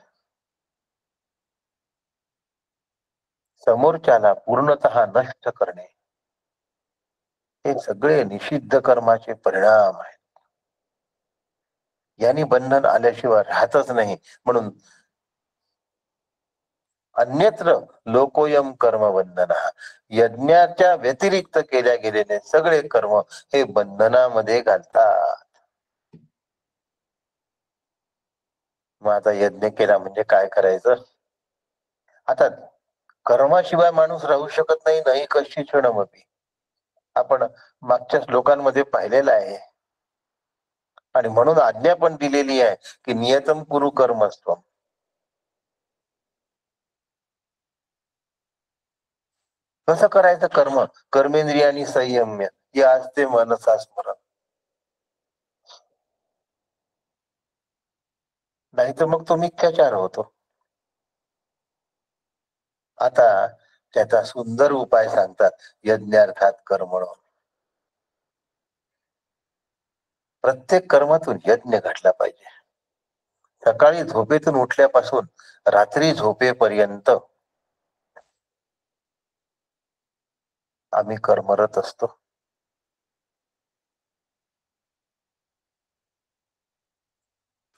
समोरच्याला पूर्णतः नष्ट करणे, हे सगळे निषिद्ध कर्माचे परिणाम आहेत. यांनी बंधन आल्याशिवाय राहतच नाही. म्हणून अन्यत्र लोकोयम कर्म बंधन, यज्ञाच्या व्यतिरिक्त केल्या गेलेले सगळे कर्म हे बंधनामध्ये घालतात. मग आता यज्ञ केला म्हणजे काय करायचं? आता कर्माशिवाय माणूस राहू शकत नाही. नाही कशी क्षणमपी. आपण मागच्या श्लोकांमध्ये पाहिलेलं आहे आणि म्हणून आज्ञा पण दिलेली आहे की नियतम कुरु कर्मस्व. कसं करायचं कर्म? कर्मेंद्रियानी संयम्य या असते मनसा स्मरण. नाही तर मग तो मिथ्याचार होतो. आता त्याचा सुंदर उपाय सांगतात. यज्ञार्थात कर्मण. प्रत्येक कर्मातून यज्ञ घडला पाहिजे. सकाळी झोपेतून उठल्यापासून रात्री झोपेपर्यंत आम्ही कर्मरत असतो.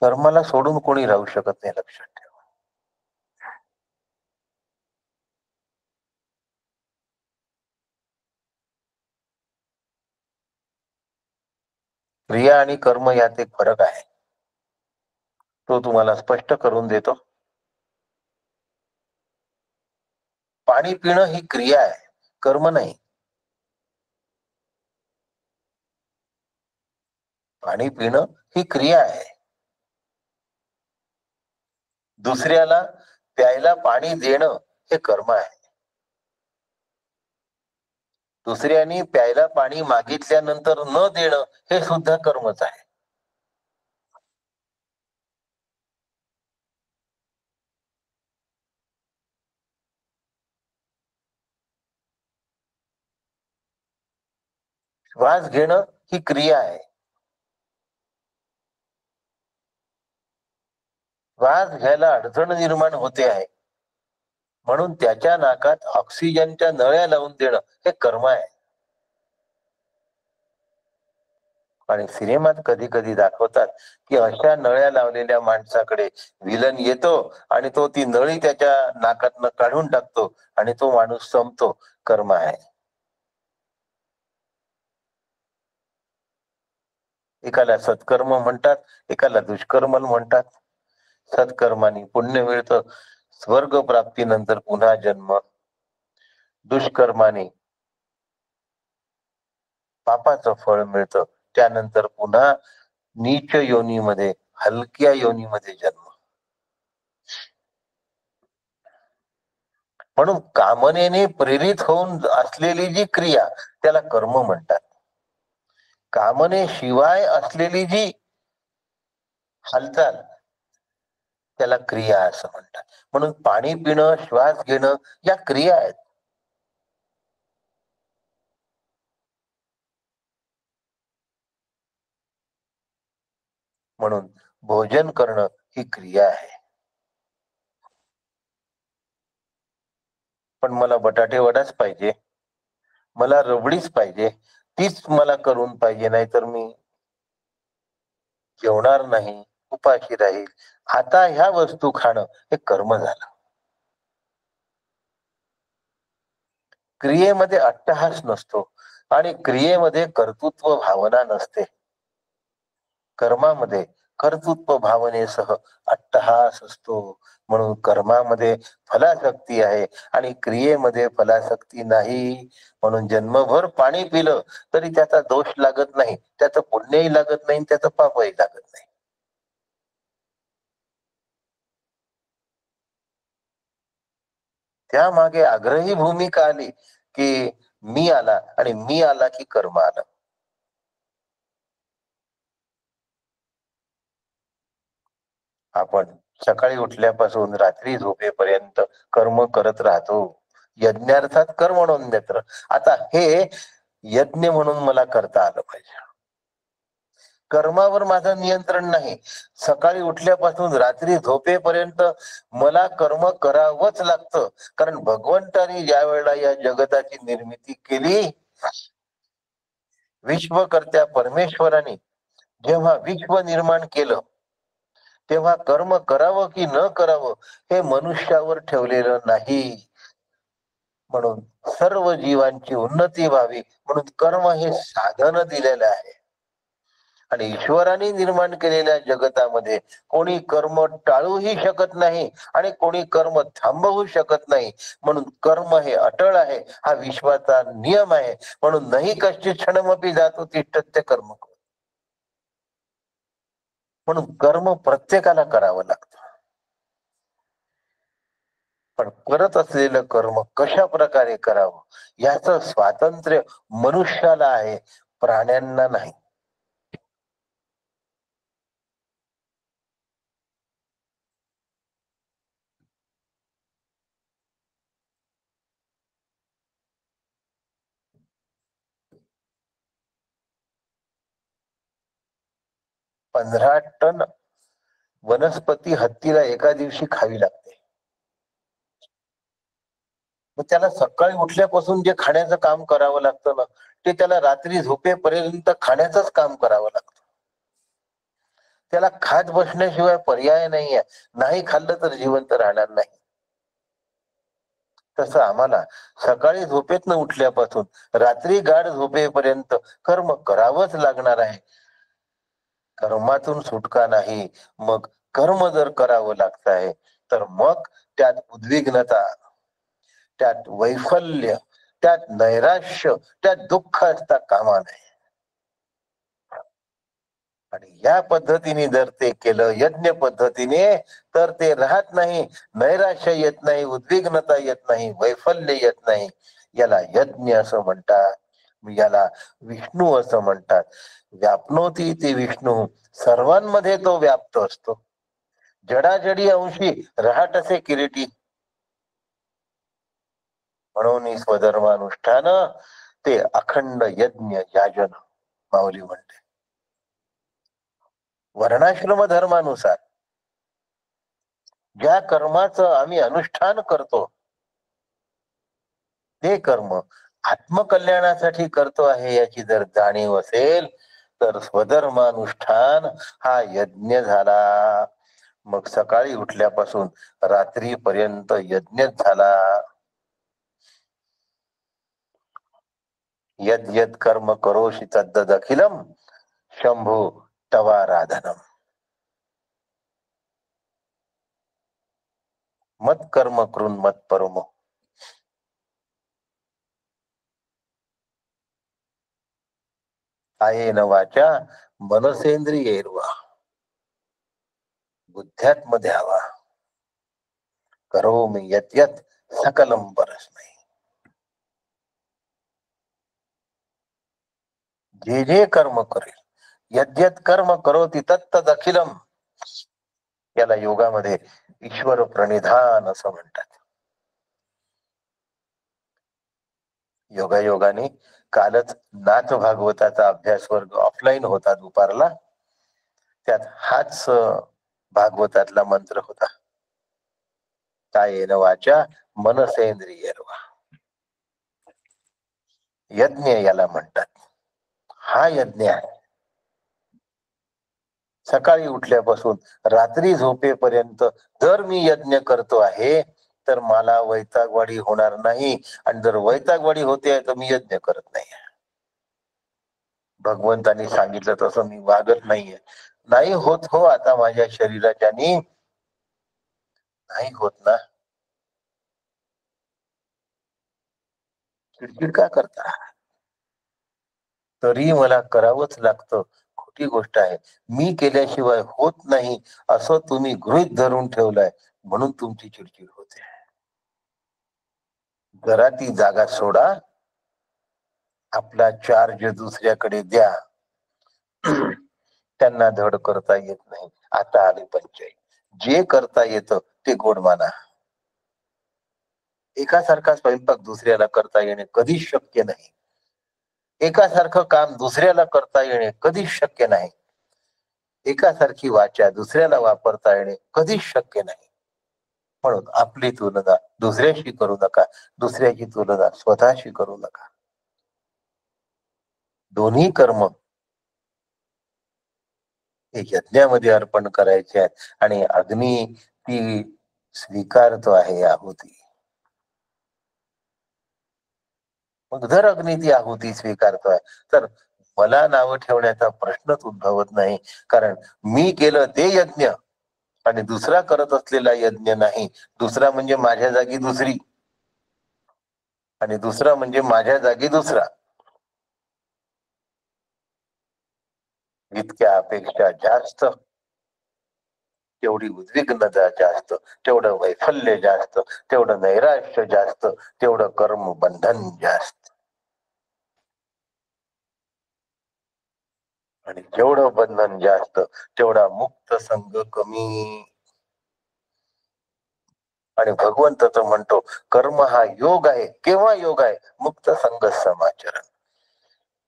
कर्माला सोडून कोणी राहू शकत नाही, लक्षात ठेवा. क्रिया आणि कर्म यात एक फरक आहे. तो तुम्हाला स्पष्ट करून देतो. पाणी पिणं ही क्रिया आहे, कर्म नाही. पाणी पिणं ही क्रिया आहे. दुसऱ्याला प्यायला पाणी देणं हे कर्म आहे. दुसऱ्याने प्यायला पाणी मागितल्यानंतर न देणं हे सुद्धा कर्मच आहे. श्वास घेणं ही क्रिया आहे. श्वास घ्यायला अडचण निर्माण होते आहे म्हणून त्याच्या नाकात ऑक्सिजनच्या नळ्या लावून देणं हे कर्म आहे. आणि सिनेमात कधी कधी दाखवतात की अशा नळ्या लावलेल्या माणसाकडे विलन येतो आणि तो ती नळी त्याच्या नाकातनं काढून टाकतो आणि तो माणूस संपतो. कर्म आहे. एकाला सत्कर्म म्हणतात, एकाला दुष्कर्म म्हणतात. सत्कर्मानी पुण्य मिळतं, स्वर्ग प्राप्तीनंतर पुन्हा जन्म. दुष्कर्माने पापाचं फळ मिळतं, त्यानंतर पुन्हा नीच योनीमध्ये, हलक्या योनीमध्ये जन्म. म्हणून कामनेने प्रेरित होऊन असलेली जी क्रिया त्याला कर्म म्हणतात. कामनेशिवाय असलेली जी हालचाल त्याला क्रिया असं म्हणतात. म्हणून पाणी पिणं, श्वास घेणं या क्रिया आहेत. म्हणून भोजन करणं ही क्रिया आहे. पण मला बटाटे वडाच पाहिजे, मला रबडीच पाहिजे, तीच मला करून पाहिजे, नाहीतर मी जेवणार नाही, उपाशी राहील. आता ह्या वस्तू खाणं हे कर्म झालं. क्रियेमध्ये अट्टहास नसतो आणि क्रियेमध्ये कर्तृत्व भावना नसते. कर्मामध्ये कर्तृत्व भावनेसह अट्टहास असतो. म्हणून कर्मामध्ये फलासक्ती आहे आणि क्रियेमध्ये फलासक्ती नाही. म्हणून जन्मभर पाणी पिलं तरी त्याचा दोष लागत नाही, त्याचं पुण्यही लागत नाही, त्याचं पापही लागत नाही. त्यामागे आग्रही भूमिका आली की मी आला आणि मी आला की कर्म आलं. आपण सकाळी उठल्यापासून रात्री झोपेपर्यंत कर्म करत राहतो. यज्ञार्थात कर्मणोन्यत्र. आता हे यज्ञ म्हणून मला करता आलं पाहिजे. कर्मावर माझं नियंत्रण नाही. सकाळी उठल्यापासून रात्री झोपेपर्यंत मला कर्म करावंच लागतं. कारण भगवंतानी ज्या वेळेला या जगताची निर्मिती केली, विश्वकर्त्या परमेश्वराने जेव्हा विश्व निर्माण केलं, तेव्हा कर्म करावं की न करावं हे मनुष्यावर ठेवलेलं नाही. म्हणून सर्व जीवांची उन्नती व्हावी म्हणून कर्म हे साधन दिलेलं आहे. आणि ईश्वराने निर्माण केलेल्या जगतामध्ये कोणी कर्म टाळूही शकत नाही आणि कोणी कर्म थांबवू शकत नाही. म्हणून कर्म हे अटळ आहे, हा विश्वाचा नियम आहे. म्हणून नाही कश्चित् क्षणमपि जातो तिष्ठत्य कर्म. म्हणून कर्म प्रत्येकाला करावं लागतं. पण करत असलेलं कर्म कशा प्रकारे करावं याचं स्वातंत्र्य मनुष्याला आहे, प्राण्यांना नाही. पंधरा टन वनस्पती हत्तीला एका दिवशी खावी लागते. मग त्याला सकाळी उठल्यापासून जे खाण्याचं काम करावं लागतं ना, ते त्याला रात्री झोपेपर्यंत खाण्याचंच काम करावं लागतं. त्याला खात बसण्याशिवाय पर्याय नाहीये. नाही खाल्लं तर जिवंत राहणार नाही. तसं आम्हाला सकाळी झोपेतनं उठल्यापासून रात्री गाढ झोपेपर्यंत कर्म करावंच लागणार आहे. कर्मातून सुटका नाही. मग कर्म जर करावं लागत आहे तर मग त्यात उद्विग्नता, त्यात वैफल्य, त्यात नैराश्य, त्यात दुःख असता कामा नये. आणि या पद्धतीने जर ते केलं यज्ञ पद्धतीने तर ते राहत नाही. नैराश्य येत नाही, उद्विग्नता येत नाही, वैफल्य येत नाही. याला यज्ञ असं म्हणतात. याला विष्णू असं म्हणतात. व्यापनोती ते विष्णू, सर्वांमध्ये तो व्याप्त असतो. जडाजडी अंशी रहाटसे किरीटी. म्हणून स्वधर्मानुष्ठान ते अखंड यज्ञ याजन माऊली म्हणते. वर्णाश्रम धर्मानुसार ज्या कर्माचं आम्ही अनुष्ठान करतो ते कर्म आत्मकल्याणासाठी करतो आहे याची जर जाणीव असेल तर स्वधर्मानुष्ठान हा यज्ञ झाला. मग सकाळी उठल्यापासून रात्रीपर्यंत यज्ञच झाला. यद यद कर्म करोषि तद्दखिलम शंभो तवाराधनम. मत कर्म कृन मत परमो. कायेन वाचा मनसेंद्रियैर्वा बुद्ध्यात्म द्यावा. करोमि यत् यत् सकलम परस्मै. जे जे कर्म करेल यद्यत कर्म करोति तत्तद अखिलम, याला योगामध्ये ईश्वर प्रणिधान असं म्हणतात. योगायोगाने कालच नाथ भागवताचा अभ्यास वर्ग ऑफलाईन होता दुपारला. त्यात हाच भागवतातला मंत्र होता. कायेन वाचा मनसेंद्रियैर्वा. यज्ञ याला म्हणतात. हा यज्ञ आहे. सकाळी उठल्यापासून रात्री झोपेपर्यंत जर मी यज्ञ करतो आहे तर मला वैतागवाडी होणार नाही. आणि जर वैतागवाडी होते तर मी यज्ञ करत नाही. भगवंतानी सांगितलं तसं मी वागत नाहीये. नाही होत हो आता माझ्या शरीराच्यानी, नाही होत ना, चिडचिड का करता? तरी मला करावंच लागतं. खोटी गोष्ट आहे. मी केल्याशिवाय होत नाही असं तुम्ही गृहीत धरून ठेवलंय, म्हणून तुमची चिडचिड होते. जरा ती जागा सोडा, आपला चार्ज दुसऱ्याकडे द्या. त्यांना धड करता येत नाही. आता आली पंचायत. जे करता येतं ते गोड माना. एकासारखा स्वयंपाक दुसऱ्याला करता येणे कधीच शक्य नाही. एकासारखं काम दुसऱ्याला करता येणे कधीच शक्य नाही. एकासारखी वाचा दुसऱ्याला वापरता येणे कधीच शक्य नाही. म्हणून आपली तुलना दुसऱ्याशी करू नका, दुसऱ्याची तुलना स्वतःशी करू नका. दोन्ही कर्म हे यज्ञामध्ये अर्पण करायचे आहेत आणि अग्नी ती स्वीकारतो आहे आहुती. मग जर अग्नी ती आहुती स्वीकारतोय तर मला नावं ठेवण्याचा प्रश्नच उद्भवत नाही. कारण मी केलं ते यज्ञ आणि दुसरा करत असलेला यज्ञ नाही. दुसरा म्हणजे माझ्या जागी दुसरी आणि दुसरा म्हणजे माझ्या जागी दुसरा. इतक्या अपेक्षा जास्त, तेवढी उद्विग्नता जास्त, तेवढं वैफल्य जास्त, तेवढं नैराश्य जास्त, तेवढं कर्म बंधन जास्त. आणि जेवढं बंधन जास्त तेवढा मुक्त संघ कमी. आणि भगवंत तर म्हणतो कर्म हा योग आहे. केव्हा योग आहे? मुक्त संघ समाचरण.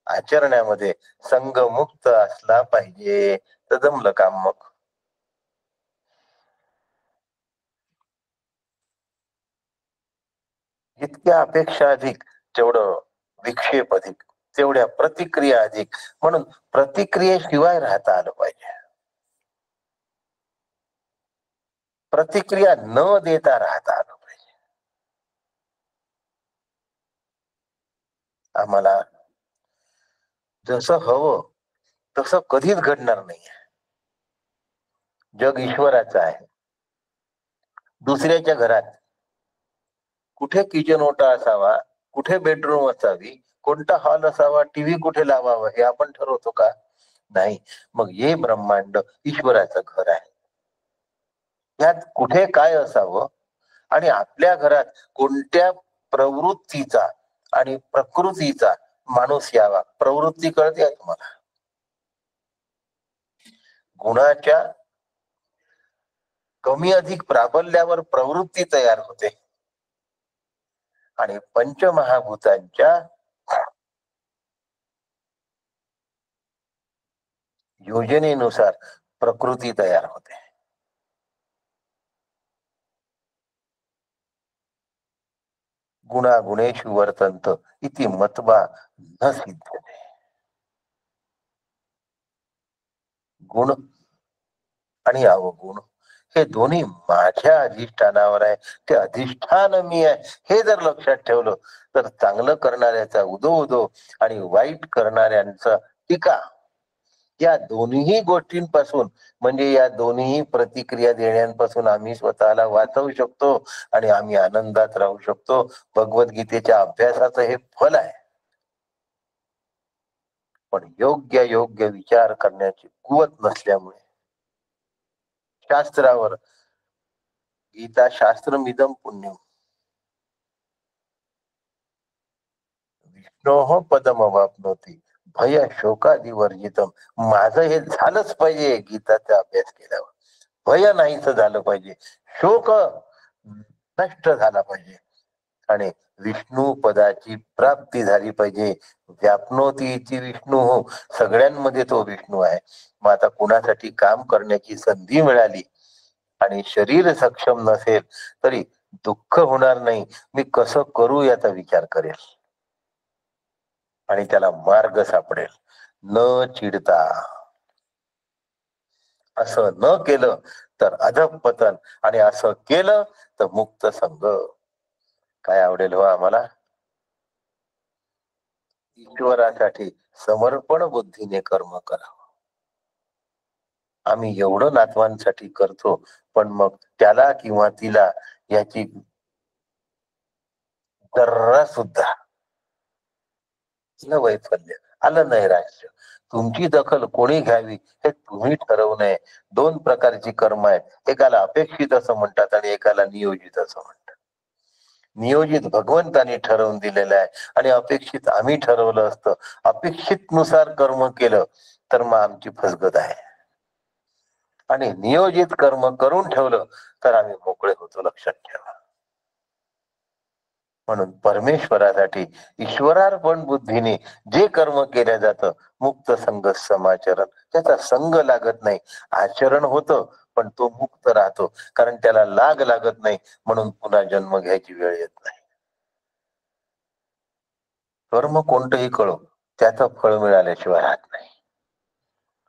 आचरण्यामध्ये संघ मुक्त असला पाहिजे तर जमलं काम. मग जितक्या अपेक्षा अधिक तेवढं विक्षेप अधिक, तेवढ्या प्रतिक्रिया अधिक. म्हणून प्रतिक्रियेशिवाय राहता आलं पाहिजे. प्रतिक्रिया न देता राहता आलं पाहिजे. आम्हाला जसं हवं तसं कधीच घडणार नाही. जग ईश्वराचं आहे. दुसऱ्याच्या घरात कुठे किचन ओटा असावा, कुठे बेडरूम असावी, कोणता हॉल असावा, टीव्ही कुठे लावावा हे आपण ठरवतो का? नाही. मग हे ब्रह्मांड ईश्वराचं घर आहे. यात कुठे काय असावं आणि आपल्या घरात कोणत्या प्रवृत्तीचा आणि प्रकृतीचा माणूस यावा. प्रवृत्ती कळते तुम्हाला? गुणाच्या कमी अधिक प्राबल्यावर प्रवृत्ती तयार होते आणि पंचमहाभूतांच्या योजनेनुसार प्रकृती तयार होते. गुणागुणेषु वर्तन्त इति मत्वा न सिद्ध्यते. गुण आणि अवगुण हे दोन्ही माझ्या अधिष्ठानावर आहे. ते अधिष्ठान मी आहे हे जर लक्षात ठेवलं तर चांगलं करणाऱ्याचा उदो उदो आणि वाईट करणाऱ्यांचा टीका, या दोन्ही गोष्टींपासून म्हणजे या दोन्ही प्रतिक्रिया देण्यापासून आम्ही स्वतःला वाचवू शकतो आणि आम्ही आनंदात राहू शकतो. भगवद्गीतेच्या अभ्यासाचं हे फल आहे. पण योग्य योग्य विचार करण्याची कुवत नसल्यामुळे शास्त्रावर गीता शास्त्रमिदं पुण्यम विष्णोः पदमवाप्नोति भय शोकादि वर्जितम. माझं हे झालंच पाहिजे. गीताचा अभ्यास केल्यावर भय नाहीच झालं पाहिजे, शोक नष्ट झाला पाहिजे आणि विष्णू पदाची प्राप्ती झाली पाहिजे. व्यापनोतीची विष्णू हो, सगळ्यांमध्ये तो विष्णू आहे. मग आता कुणासाठी काम करण्याची संधी मिळाली आणि शरीर सक्षम नसेल तरी दुःख होणार नाही. मी कसं करू याचा विचार करेल आणि त्याला मार्ग सापडेल. न चिडता. असं न केलं तर अधःपतन आणि असं केलं तर मुक्त संघ. काय आवडेल हो आम्हाला? ईश्वरासाठी समर्पण बुद्धीने कर्म करावं. आम्ही एवढं नातवांसाठी करतो, पण मग त्याला किंवा तिला याची जरा सुद्धा आलं वैफल्य, आलं नैराश्य. तुमची दखल कोणी घ्यावी हे तुम्ही ठरवू नये. दोन प्रकारची कर्म आहेत, एकाला अपेक्षित असं म्हणतात आणि एकाला नियोजित असं म्हणतात. नियोजित भगवंतानी ठरवून दिलेलं आहे आणि अपेक्षित आम्ही ठरवलं असतं. अपेक्षित नुसार कर्म केलं तर मग आमची फसगत आहे, आणि नियोजित कर्म करून ठेवलं तर आम्ही मोकळे होतो, लक्षात ठेवा. म्हणून परमेश्वरासाठी ईश्वरार्पण बुद्धीने जे कर्म केलं जातं, मुक्त संग समाचरण, त्याचा संग लागत नाही, आचरण होतं पण तो मुक्त राहतो, कारण त्याला लाग लागत नाही, म्हणून पुन्हा जन्म घ्यायची वेळ येत नाही. कर्म कोणतंही कळो, त्याचं फळ मिळाल्याशिवाय राहत नाही.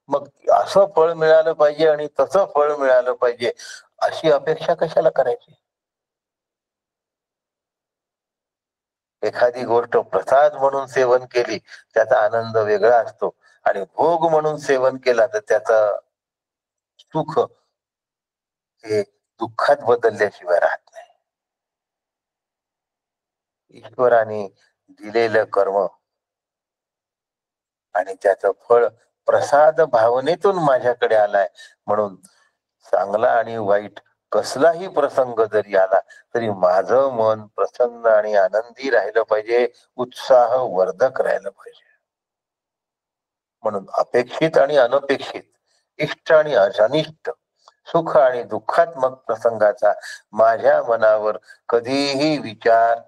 मग असं फळ मिळालं पाहिजे आणि तसं फळ मिळालं पाहिजे अशी अपेक्षा कशाला करायची? एखादी गोष्ट प्रसाद म्हणून सेवन केली त्याचा आनंद वेगळा असतो, आणि भोग म्हणून सेवन केला तर त्याचा सुख हे दुःखात बदलल्याशिवाय राहत नाही. ईश्वराने दिलेलं कर्म आणि त्याचं फळ प्रसाद भावनेतून माझ्याकडे आलाय, म्हणून चांगला आणि वाईट कसलाही प्रसंग जरी आला तरी माझं मन प्रसन्न आणि आनंदी राहिलं पाहिजे, उत्साह वर्धक राहिलं पाहिजे. म्हणून अपेक्षित आणि अनपेक्षित, इष्ट आणि अनिष्ट, सुख आणि दुःखात्मक प्रसंगाचा माझ्या मनावर कधीही विचार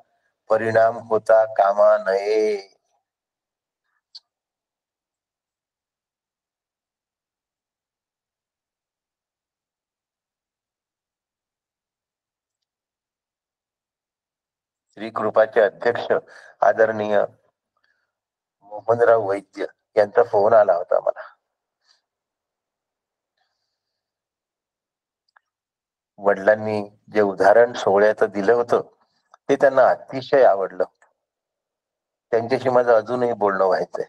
परिणाम होता कामा नये. श्री कृपाचे अध्यक्ष आदरणीय मोहनराव वैद्य यांचा फोन आला होता मला. वडिलांनी जे उदाहरण सोहळ्याचं दिलं होतं ते त्यांना अतिशय आवडलं. त्यांच्याशी माझं अजूनही बोलणं व्हायचंय.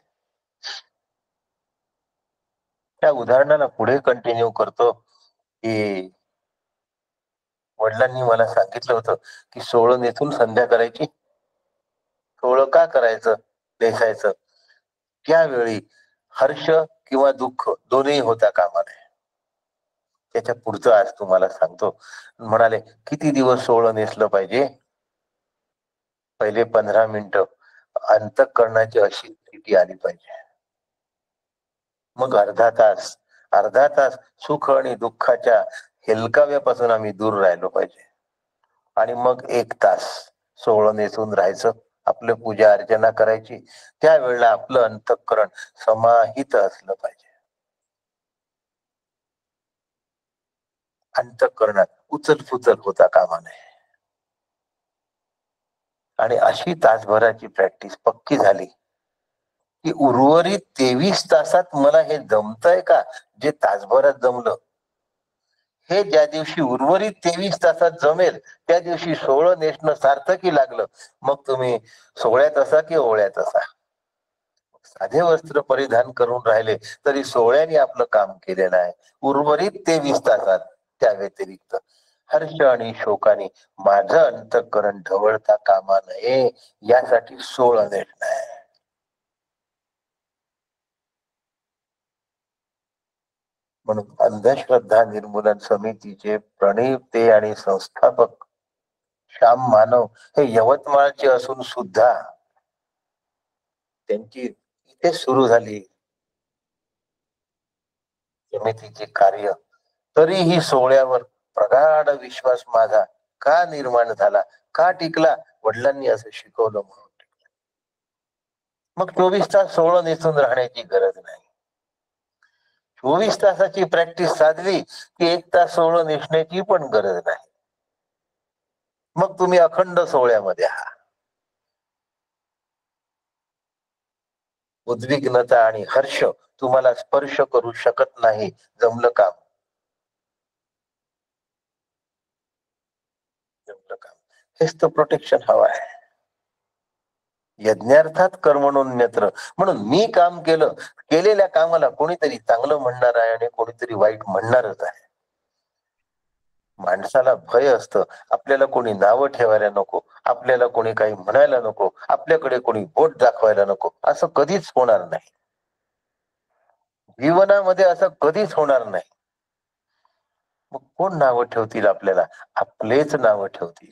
त्या उदाहरणाला पुढे कंटिन्यू करतो की वडिलांनी मला सांगितलं होतं की सोहळं नेसून संध्या करायची. सोहळं का करायचं, नेसायचं? त्यावेळी हर्ष किंवा दुःख दोन्ही होता कामा नये. त्याच्या पुढचं आज तुम्हाला सांगतो. म्हणाले, किती दिवस सोहळं नेसलं पाहिजे? पहिले 15 मिनिटं अंतःकरणाची अशी स्थिती आली पाहिजे. मग अर्धा तास सुख आणि दुःखाच्या हेलकाव्यापासून आम्ही दूर राहिलो पाहिजे. आणि मग 1 तास सोहळं नेसून राहायचं, आपलं पूजा अर्चना करायची. त्यावेळेला आपलं अंतःकरण समाहित असलं पाहिजे. अंतःकरणात उचल होता कामा नये. आणि अशी तासभराची प्रॅक्टिस पक्की झाली की उर्वरित 23 तासात मला हे जमतंय का, जे तासभरात जमलं हे ज्या दिवशी उर्वरित 23 तासात जमेल त्या दिवशी सोहळं नेसणं सार्थकी लागलं. मग तुम्ही सोहळ्यात असा की ओवळ्यात असा, साधे वस्त्र परिधान करून राहिले तरी सोहळ्याने आपलं काम केलेलं आहे. उर्वरित 23 तासात त्या व्यतिरिक्त हर्ष आणि शोकाने माझं अंतःकरण ढवळता कामा नये, यासाठी सोहळं नेसणं आहे. म्हणून अंधश्रद्धा निर्मूलन समितीचे प्रणेते आणि संस्थापक श्याम मानव हे यवतमाळचे असून सुद्धा त्यांची इथे सुरू झाली समितीचे कार्य. तरीही सोहळ्यावर प्रगाढ विश्वास माझा का निर्माण झाला, का टिकला? वडिलांनी असं शिकवलं म्हणून. मग 24 तास सोहळं नेसून राहण्याची गरज नाही. 24 तासाची प्रॅक्टिस साधली की 1 तास सोहळं नेसण्याची पण गरज नाही. मग तुम्ही अखंड सोहळ्यामध्ये आहात. उद्विग्नता आणि हर्ष तुम्हाला स्पर्श करू शकत नाही. जमलं काम. हेच तर प्रोटेक्शन हवं आहे. यज्ञार्थात कर्मणोन्यत्र. म्हणून मी काम केलं केलेल्या कामाला कोणीतरी चांगलं म्हणणार आहे आणि कोणीतरी वाईट म्हणणारच आहे. माणसाला भय असतं, आपल्याला कोणी नावं ठेवायला नको, आपल्याला कोणी काही म्हणायला नको, आपल्याकडे कोणी बोट दाखवायला नको. असं कधीच होणार नाही. जीवनामध्ये असं कधीच होणार नाही. मग कोण नावं ठेवतील आपल्याला? आपलेच नावं ठेवतील.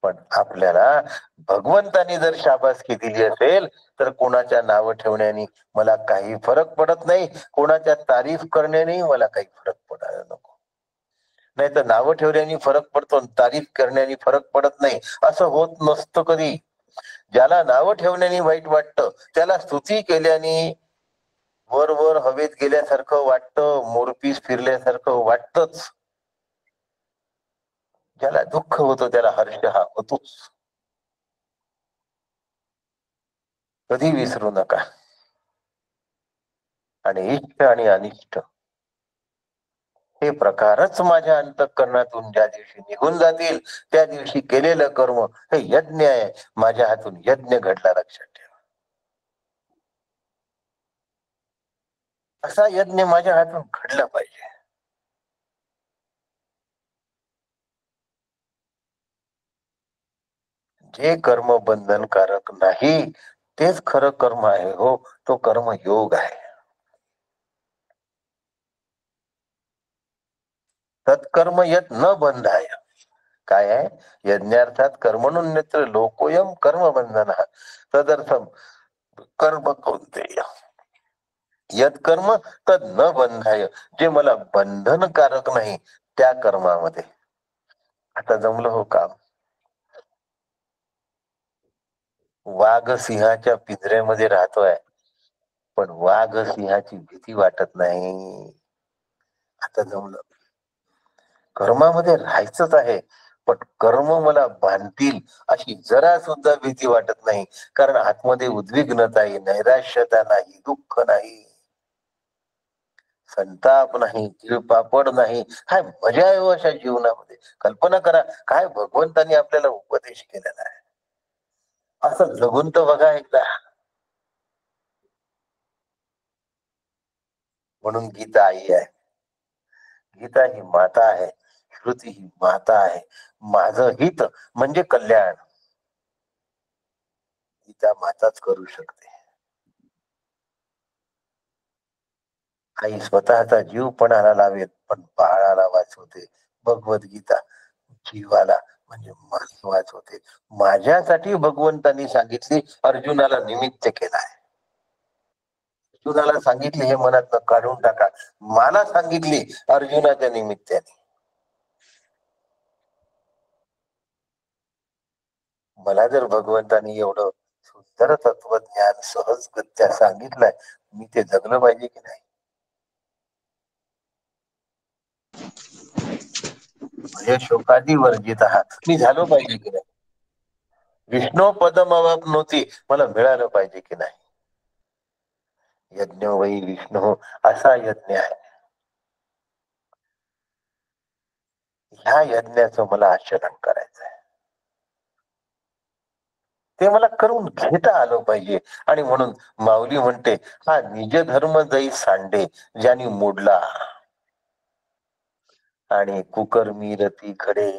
पण आपल्याला भगवंतानी जर शाबासकी दिली असेल तर कोणाच्या नावं ठेवण्याने मला काही फरक पडत नाही, कोणाच्या तारीफ करण्याने मला काही फरक पडायला नको. नाही तर नावं ठेवल्याने फरक पडतो, तारीफ करण्याने फरक पडत नाही, असं होत नसतं कधी. ज्याला नावं ठेवण्याने वाईट वाटतं त्याला स्तुती केल्याने वर वर हवेत गेल्यासारखं वाटतं, मोरपीस फिरल्यासारखं वाटतच. ज्याला दुःख होतं त्याला हर्ष हा होतोच. कधी विसरू नका. आणि इष्ट आणि अनिष्ट हे प्रकारच माझ्या अंतःकरणातून ज्या दिवशी निघून जातील त्या दिवशी केलेलं कर्म हे यज्ञ आहे. माझ्या हातून यज्ञ घडला, लक्षात ठेवा. असा यज्ञ माझ्या हातून घडला पाहिजे. जे कर्म बंधनकारक नाही तेच खरं कर्म आहे. हो, तो कर्म योग आहे. तत्कर्म यत न बंधाय. काय आहे? यज्ञार्थात कर्मणोन्यत्र लोकोयम कर्म बंधन तदर्थम कर्म कौंतेय यत कर्म तद न बंधाय. जे मला बंधनकारक नाही त्या कर्मामध्ये आता जमलं हो काम. वाघ सिंहाच्या पिंजऱ्यामध्ये राहतोय पण वाघ सिंहाची भीती वाटत नाही. आता जमलं. कर्मामध्ये राहायचंच आहे पण कर्म मला बांधतील अशी जरा सुद्धा भीती वाटत नाही. कारण आतमध्ये उद्विग्नता नाही, नैराश्यता नाही, दुःख नाही, संताप नाही, तिळपापड नाही. काय मजा आहे हो अशा जीवनामध्ये. कल्पना करा काय भगवंतांनी आपल्याला उपदेश केलेला आहे. असं जगून तर बघा एकदा. म्हणून गीता आई आहे, गीता ही माता आहे, श्रुती ही माता आहे. माझं हित म्हणजे कल्याण गीता माताच करू शकते. आई स्वतःचा जीव पणाला लावेल पण बाळाला वाचवते. भगवद्गीता जीवाला म्हणजे मला वाचवते. माझ्यासाठी भगवंतांनी सांगितली, अर्जुनाला निमित्त केलाय. अर्जुनाला सांगितले हे मनात काढून टाका. मला सांगितली अर्जुनाच्या निमित्ताने. मला जर भगवंतानी एवढं सुंदर तत्वज्ञान सहजगत्या सांगितलंय, मी ते जगलं पाहिजे की नाही? भय शोकादी वर्जित आहात, मी झालो पाहिजे की नाही? विष्णू पदमवाप्नोती, मला मिळालं पाहिजे की नाही? यज्ञ वै विष्णू असा यज्ञ आहे. ह्या यज्ञाचं मला आचरण करायचं आहे. ते मला करून घेता आलं पाहिजे. आणि म्हणून माऊली म्हणते, हा निज धर्म जै सांडे ज्यांनी मोडला आणि कुकर्मी रती घडे.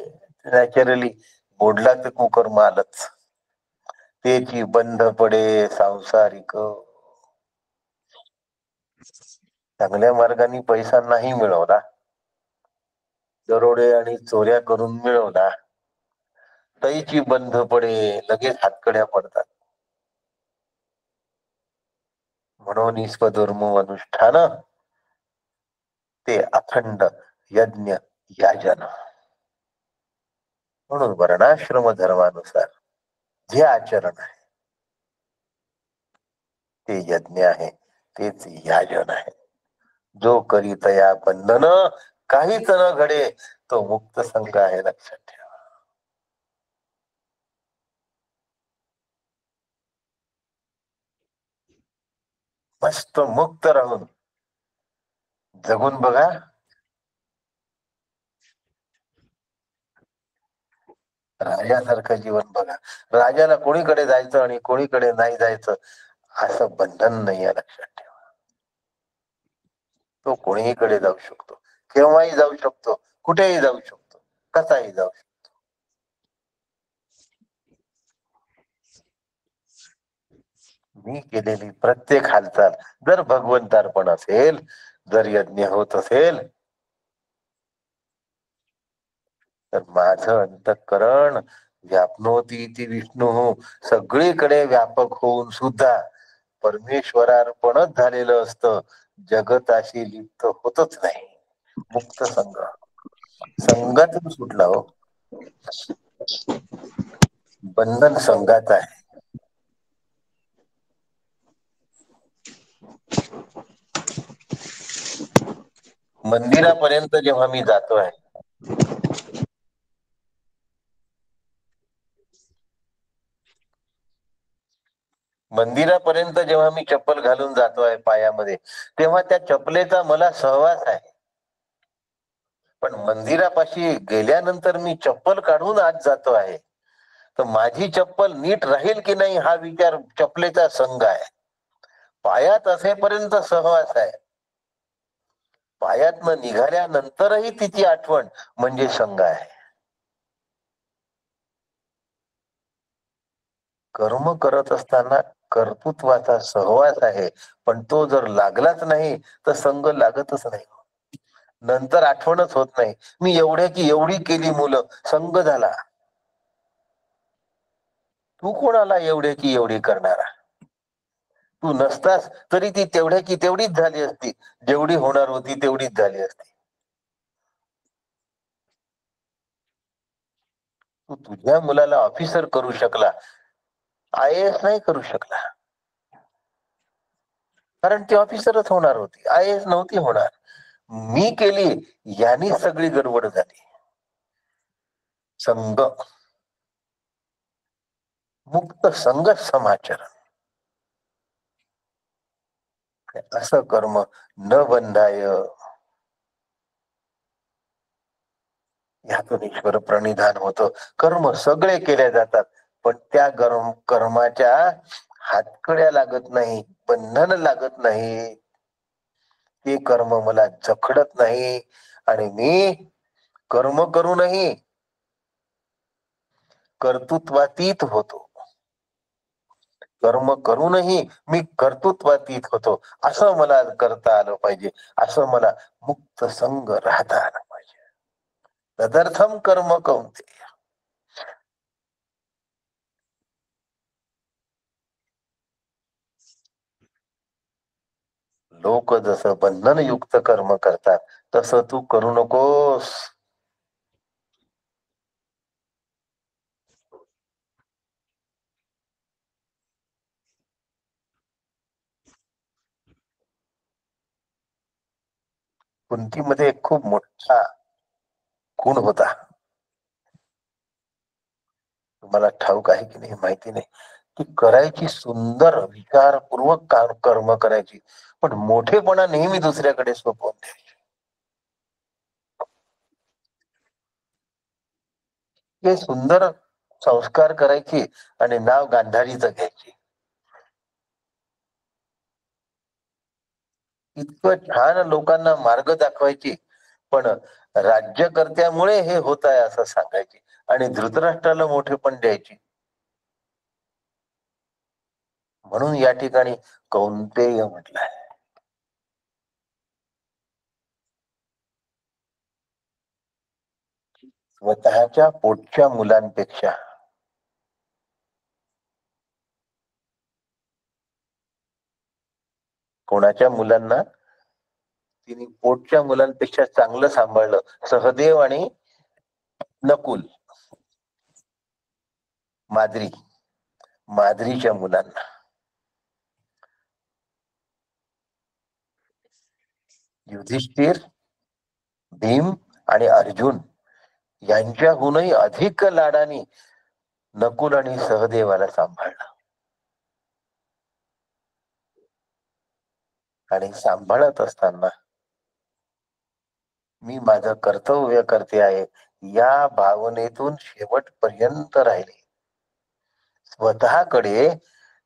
नॅचरली मोडला तर कुकर्म आलंच. त्याची बंध पडे सांसारिक. चांगल्या मार्गाने पैसा नाही मिळवला, दरोडे आणि चोऱ्या करून मिळवला, तैची बंध पडे, लगेच हातकड्या पडतात. म्हणून स्वधर्म अनुष्ठान ते अखंड यज्ञ याजन. म्हणून वर्णाश्रम धर्मानुसार जे आचरण आहे ते यज्ञ आहे, तेच याजन आहे. जो करीतया बंधन काहीच न घडे तो मुक्त संघ आहे, लक्षात ठेवा. मस्त मुक्त राहून जगून बघा. राजासारखं जीवन बघा. राजाला कोणीकडे जायचं आणि कोणीकडे नाही जायचं असं बंधन नाही आहे, लक्षात ठेवा. तो कोणीकडे जाऊ शकतो, केव्हाही जाऊ शकतो, कुठेही जाऊ शकतो, कसाही जाऊ शकतो. मी केलेली प्रत्येक हालचाल जर भगवंतार्पण असेल, जर यज्ञ होत असेल, तर माझं अंतःकरण व्यापनोती ती विष्णू, सगळीकडे व्यापक होऊन सुद्धा परमेश्वरार्पणच झालेलं असतं. जगताशी लिप्त होतच नाही. मुक्त संघ, संघातून सुटला हो. बंधन संघात आहे. मंदिरापर्यंत जेव्हा मी जातोय, मंदिरापर्यंत जेव्हा मी चप्पल घालून जातोय पायामध्ये, तेव्हा त्या चपलेचा मला सहवास आहे. पण मंदिरापाशी गेल्यानंतर मी चप्पल काढून आत जातो आहे, तर माझी चप्पल नीट राहील की नाही हा विचार चपलेचा संघ आहे. पायात असेपर्यंत सहवास आहे, पायातनं निघाल्यानंतरही तिची आठवण म्हणजे संघ आहे. कर्म करत असताना कर्तृत्वाचा सहवास आहे, पण तो जर लागलाच नाही तर संघ लागतच नाही. नंतर आठवणच होत नाही. मी एवढ्याची एवढी केली मुलं, संघ झाला. तू कोणाला एवढ्याची एवढी करणारा? तू नसतास तरी ती तेवढ्याची तेवढीच झाली असती, जेवढी होणार होती तेवढीच झाली असती. तू तुझ्या मुलाला ऑफिसर करू शकला, IAS नाही करू शकला, कारण ती ऑफिसरच होणार होती, IAS नव्हती होणार. मी केली, यांनी सगळी गडबड झाली. संघ, मुक्त संघ समाचरण, असं कर्म न बंधाय, यातून ईश्वर प्रणिधान होतं. कर्म सगळे केले जातात, पण त्या कर्माच्या हातकड्या लागत नाही, बंधन लागत नाही. ते कर्म मला जखडत नाही आणि मी कर्म करूनही कर्तृत्वातीत होतो. कर्म करूनही मी कर्तृत्वातीत होतो. असं मला करता आलं पाहिजे, असं मला मुक्त संघ राहता आलं पाहिजे. तदर्थम कर्म कौंतेय. लोक जसं बंधनयुक्त कर्म करतात तसं तू करू नकोस. कुंतीमध्ये एक खूप मोठा गुण होता, तुम्हाला ठाऊक आहे की नाही माहिती नाही. ती करायची सुंदर विचारपूर्वक कर्म करायची, पण मोठेपणा नेहमी दुसऱ्याकडे सोपवून द्यायची. हे सुंदर संस्कार करायची आणि नाव गांधारीचं घ्यायची. इतकं छान लोकांना मार्ग दाखवायची, पण राज्यकर्त्यामुळे हे होत आहे असं सांगायची आणि धृतराष्ट्राला मोठेपण द्यायची. म्हणून या ठिकाणी कौंतेय म्हटलंय. स्वतःच्या पोटच्या मुलांपेक्षा कोणाच्या मुलांना तिने पोटच्या मुलांपेक्षा चांगलं सांभाळलं. सहदेव आणि नकुल, माद्रीच्या मुलांना. युधिष्ठिर, भीम आणि अर्जुन यांच्याहूनही अधिक लाडाने नकुल आणि सहदेवाला सांभाळलं. आणि सांभाळत असताना मी माझं कर्तव्य करते आहे या भावनेतून शेवटपर्यंत राहिले. स्वतःकडे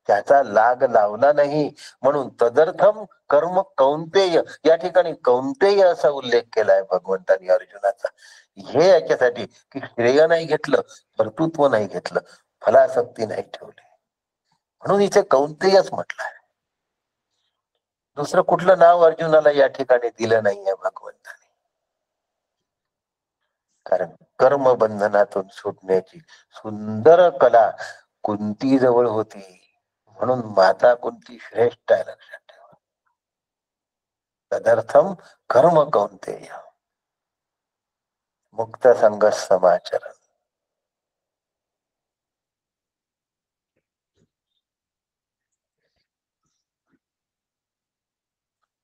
त्याचा लाग लावला नाही म्हणून तदर्थम कर्म कौंतेय, या ठिकाणी कौंतेय असा उल्लेख केलाय भगवंतांनी अर्जुनाचा. हे याच्यासाठी की श्रेय नाही घेतलं, कर्तृत्व नाही घेतलं, फलासक्ती नाही ठेवली, म्हणून इथे कौंतेयच म्हटलंय. दुसरं कुठलं नाव अर्जुनाला या ठिकाणी दिलं नाहीये भगवंताने. कारण कर्मबंधनातून सुटण्याची सुंदर कला कुंती जवळ होती, म्हणून माता कुंती श्रेष्ठ आहे, लक्षात ठेवा. तदर्थम कर्म कौंतेय मुक्त संग समाचरण.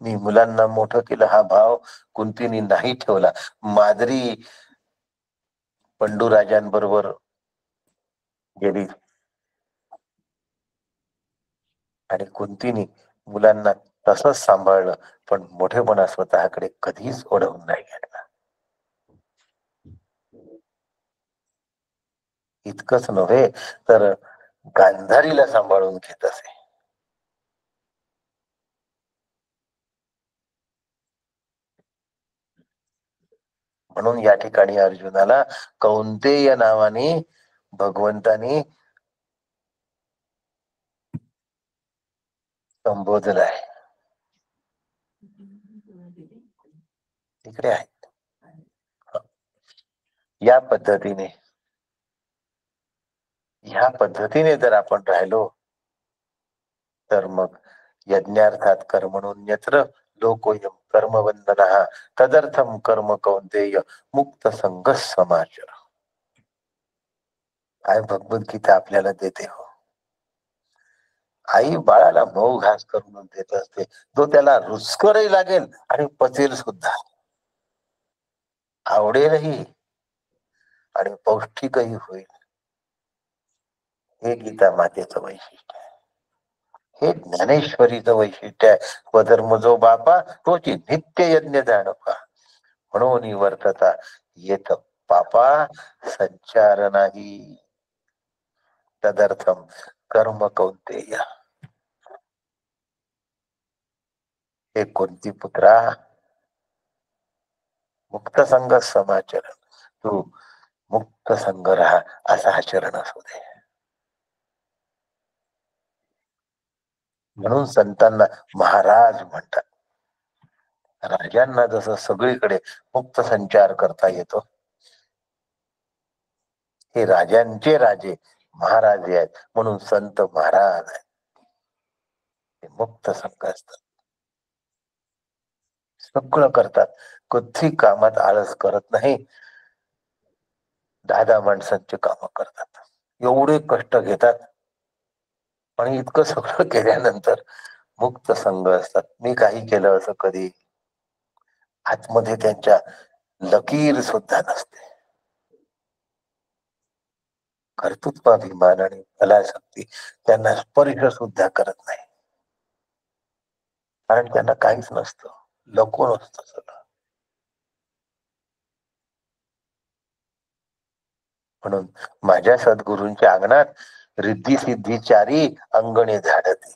मी मुलांना मोठं केलं हा भाव कुंतीने नाही ठेवला. माद्री पंडूराजांबरोबर गेली आणि कुंतीने मुलांना तसंच सांभाळलं, पण मोठेपणा स्वतःकडे कधीच ओढवून नाही घेतला. इतकंच नव्हे तर गांधारीला सांभाळून घेत असे. म्हणून या ठिकाणी अर्जुनाला कौंतेय नावाने भगवंतानी संबोधलं आहे. तिकडे आहेत. या पद्धतीने जर आपण राहिलो तर मग यज्ञार्थात कर्मणोन्यत्र लोकोयम कर्मबंधनः तदर्थम कर्म कौंतेय मुक्त संग समाचर. काय भगवद्गीता आपल्याला देते हो. आई बाळाला मऊ घास करून देत असते, जो त्याला रुचकरही लागेल आणि पचेल सुद्धा, आवडेलही आणि पौष्टिकही होईल. हे गीता मातेचं वैशिष्ट्य आहे. हे ज्ञानेश्वरीचं वैशिष्ट्य आहे. स्वधर्म जो बापा तोची नित्य यज्ञ जाणपा, म्हणून वर्तता येत पापा संचार नाही. तदर्थम कर्म कौंतेय. हे कुंती पुत्रा, मुक्त संग समाचरण, तू मुक्त संग राहा असा आचरण असू दे. म्हणून संतांना महाराज म्हणतात. राजांना जसं सगळीकडे मुक्त संचार करता येतो, हे राजांचे राजे महाराजे आहेत, म्हणून संत महाराज आहेत. ते मुक्त संघ असतात, सगळं करतात, कधी कामात आळस करत नाही. 10 माणसांचे काम करतात, एवढे कष्ट घेतात, आणि इतकं सगळं केल्यानंतर मुक्त संघ असतात. मी काही केलं असं कधी आतमध्ये त्यांच्या लकीर सुद्धा नसते. कर्तृत्वाभिमान आणि फलासक्ती त्यांना स्पर्श सुद्धा करत नाही, कारण त्यांना काहीच नसतं, लपून असतं सगळं. म्हणून माझ्या सद्गुरूंच्या अंगणात रिद्धी सिद्धी चारी अंगणे झाडते.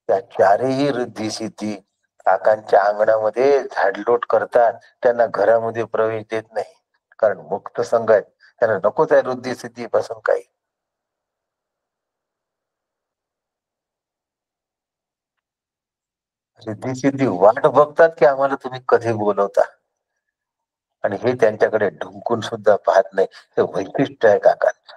त्या चारही रिद्धी सिद्धी काकांच्या अंगणामध्ये झाडलोट करतात, त्यांना घरामध्ये प्रवेश देत नाही, कारण मुक्त संघ आहेत, त्यांना नकोच आहे रिद्धी सिद्धी पासून काही. रिद्धी सिद्धी वाट बघतात की आम्हाला तुम्ही कधी बोलवता, आणि हे त्यांच्याकडे ढुंकून सुद्धा पाहत नाही. हे वैशिष्ट्य आहे काकांचं.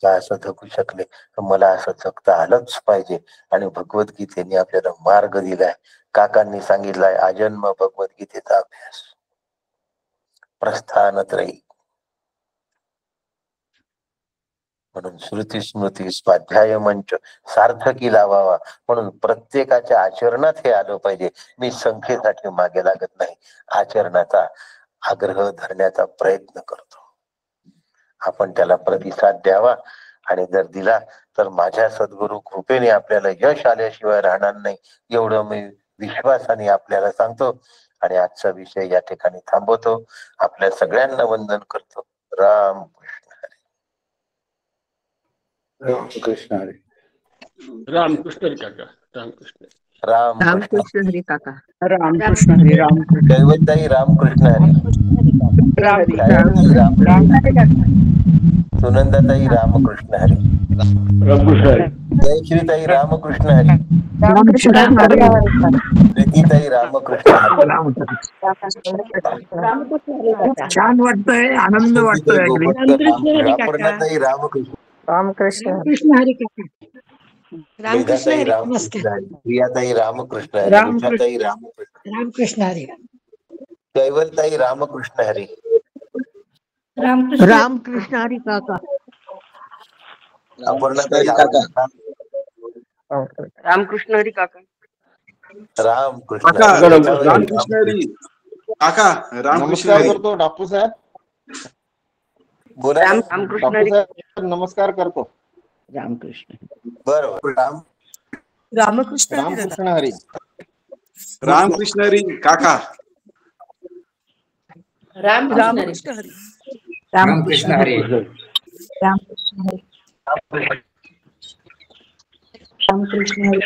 का असं जगू शकले तर मला असं जगता आलंच पाहिजे. आणि भगवद्गीतेने आपल्याला मार्ग दिलाय. काकांनी सांगितलाय आजन्म भगवद्गीतेचा अभ्यास, प्रस्थानत्रयी. म्हणून श्रुती स्मृती स्वाध्याय मंच सार्थकी लावावा, म्हणून प्रत्येकाच्या आचरणात हे आलं पाहिजे. मी संख्येसाठी मागे लागत नाही, आचरणाचा आग्रह धरण्याचा प्रयत्न करतो. आपण त्याला प्रतिसाद द्यावा, आणि जर दिला तर माझ्या सद्गुरु कृपेने आपल्याला यश आल्याशिवाय राहणार नाही, एवढं मी विश्वासाने आपल्याला सांगतो. आणि आजचा विषय या ठिकाणी थांबवतो. आपल्या सगळ्यांना वंदन करतो. राम कृष्ण हरी. रामकृष्ण हरी काका. रामकृष्ण. राम रामकृष्ण हरी काका. रामकृष्ण हरी. रामकृष्ण. दैवताई रामकृष्ण हरी. छायाताई रामकृष्ण हरी. सुनंदाताई रामकृष्ण हरी. रामकृष्ण हरी. जयश्रीताई रामकृष्ण हरी. रामकृष्ण हरी. प्रीतीताई रामकृष्ण हरी. खूप छान वाटतंय, आनंद ज्योतिताई वाटतोय अगदी. गोपटकर अपर्णाताई रामकृष्ण. रामकृष्ण हरी काका. मेधाताई रामकृष्ण हरी. प्रियाताई रामकृष्ण हरी. रामकृष्ण. उषाताई रामकृष्ण. रामकृष्ण हरी. कैवलताई रामकृष्ण हरी. रामकृष्ण हरी काका. अपर्णाताई रामकृष्ण हरी काका. रामकृष्ण काका, हरी. रामकृष्ण हरी. काका रामकृष्ण हरी. करतो डापू साहेब. बोला ना. रामकृष्ण डापू हरी. साहेब नमस्कार करतो. रामकृष्ण. बरोबर. रामकृष्ण हरी. रामकृष्ण हरी काका. रामकृष्ण हरी. रामकृष्ण हरी. रामकृष्ण हरी.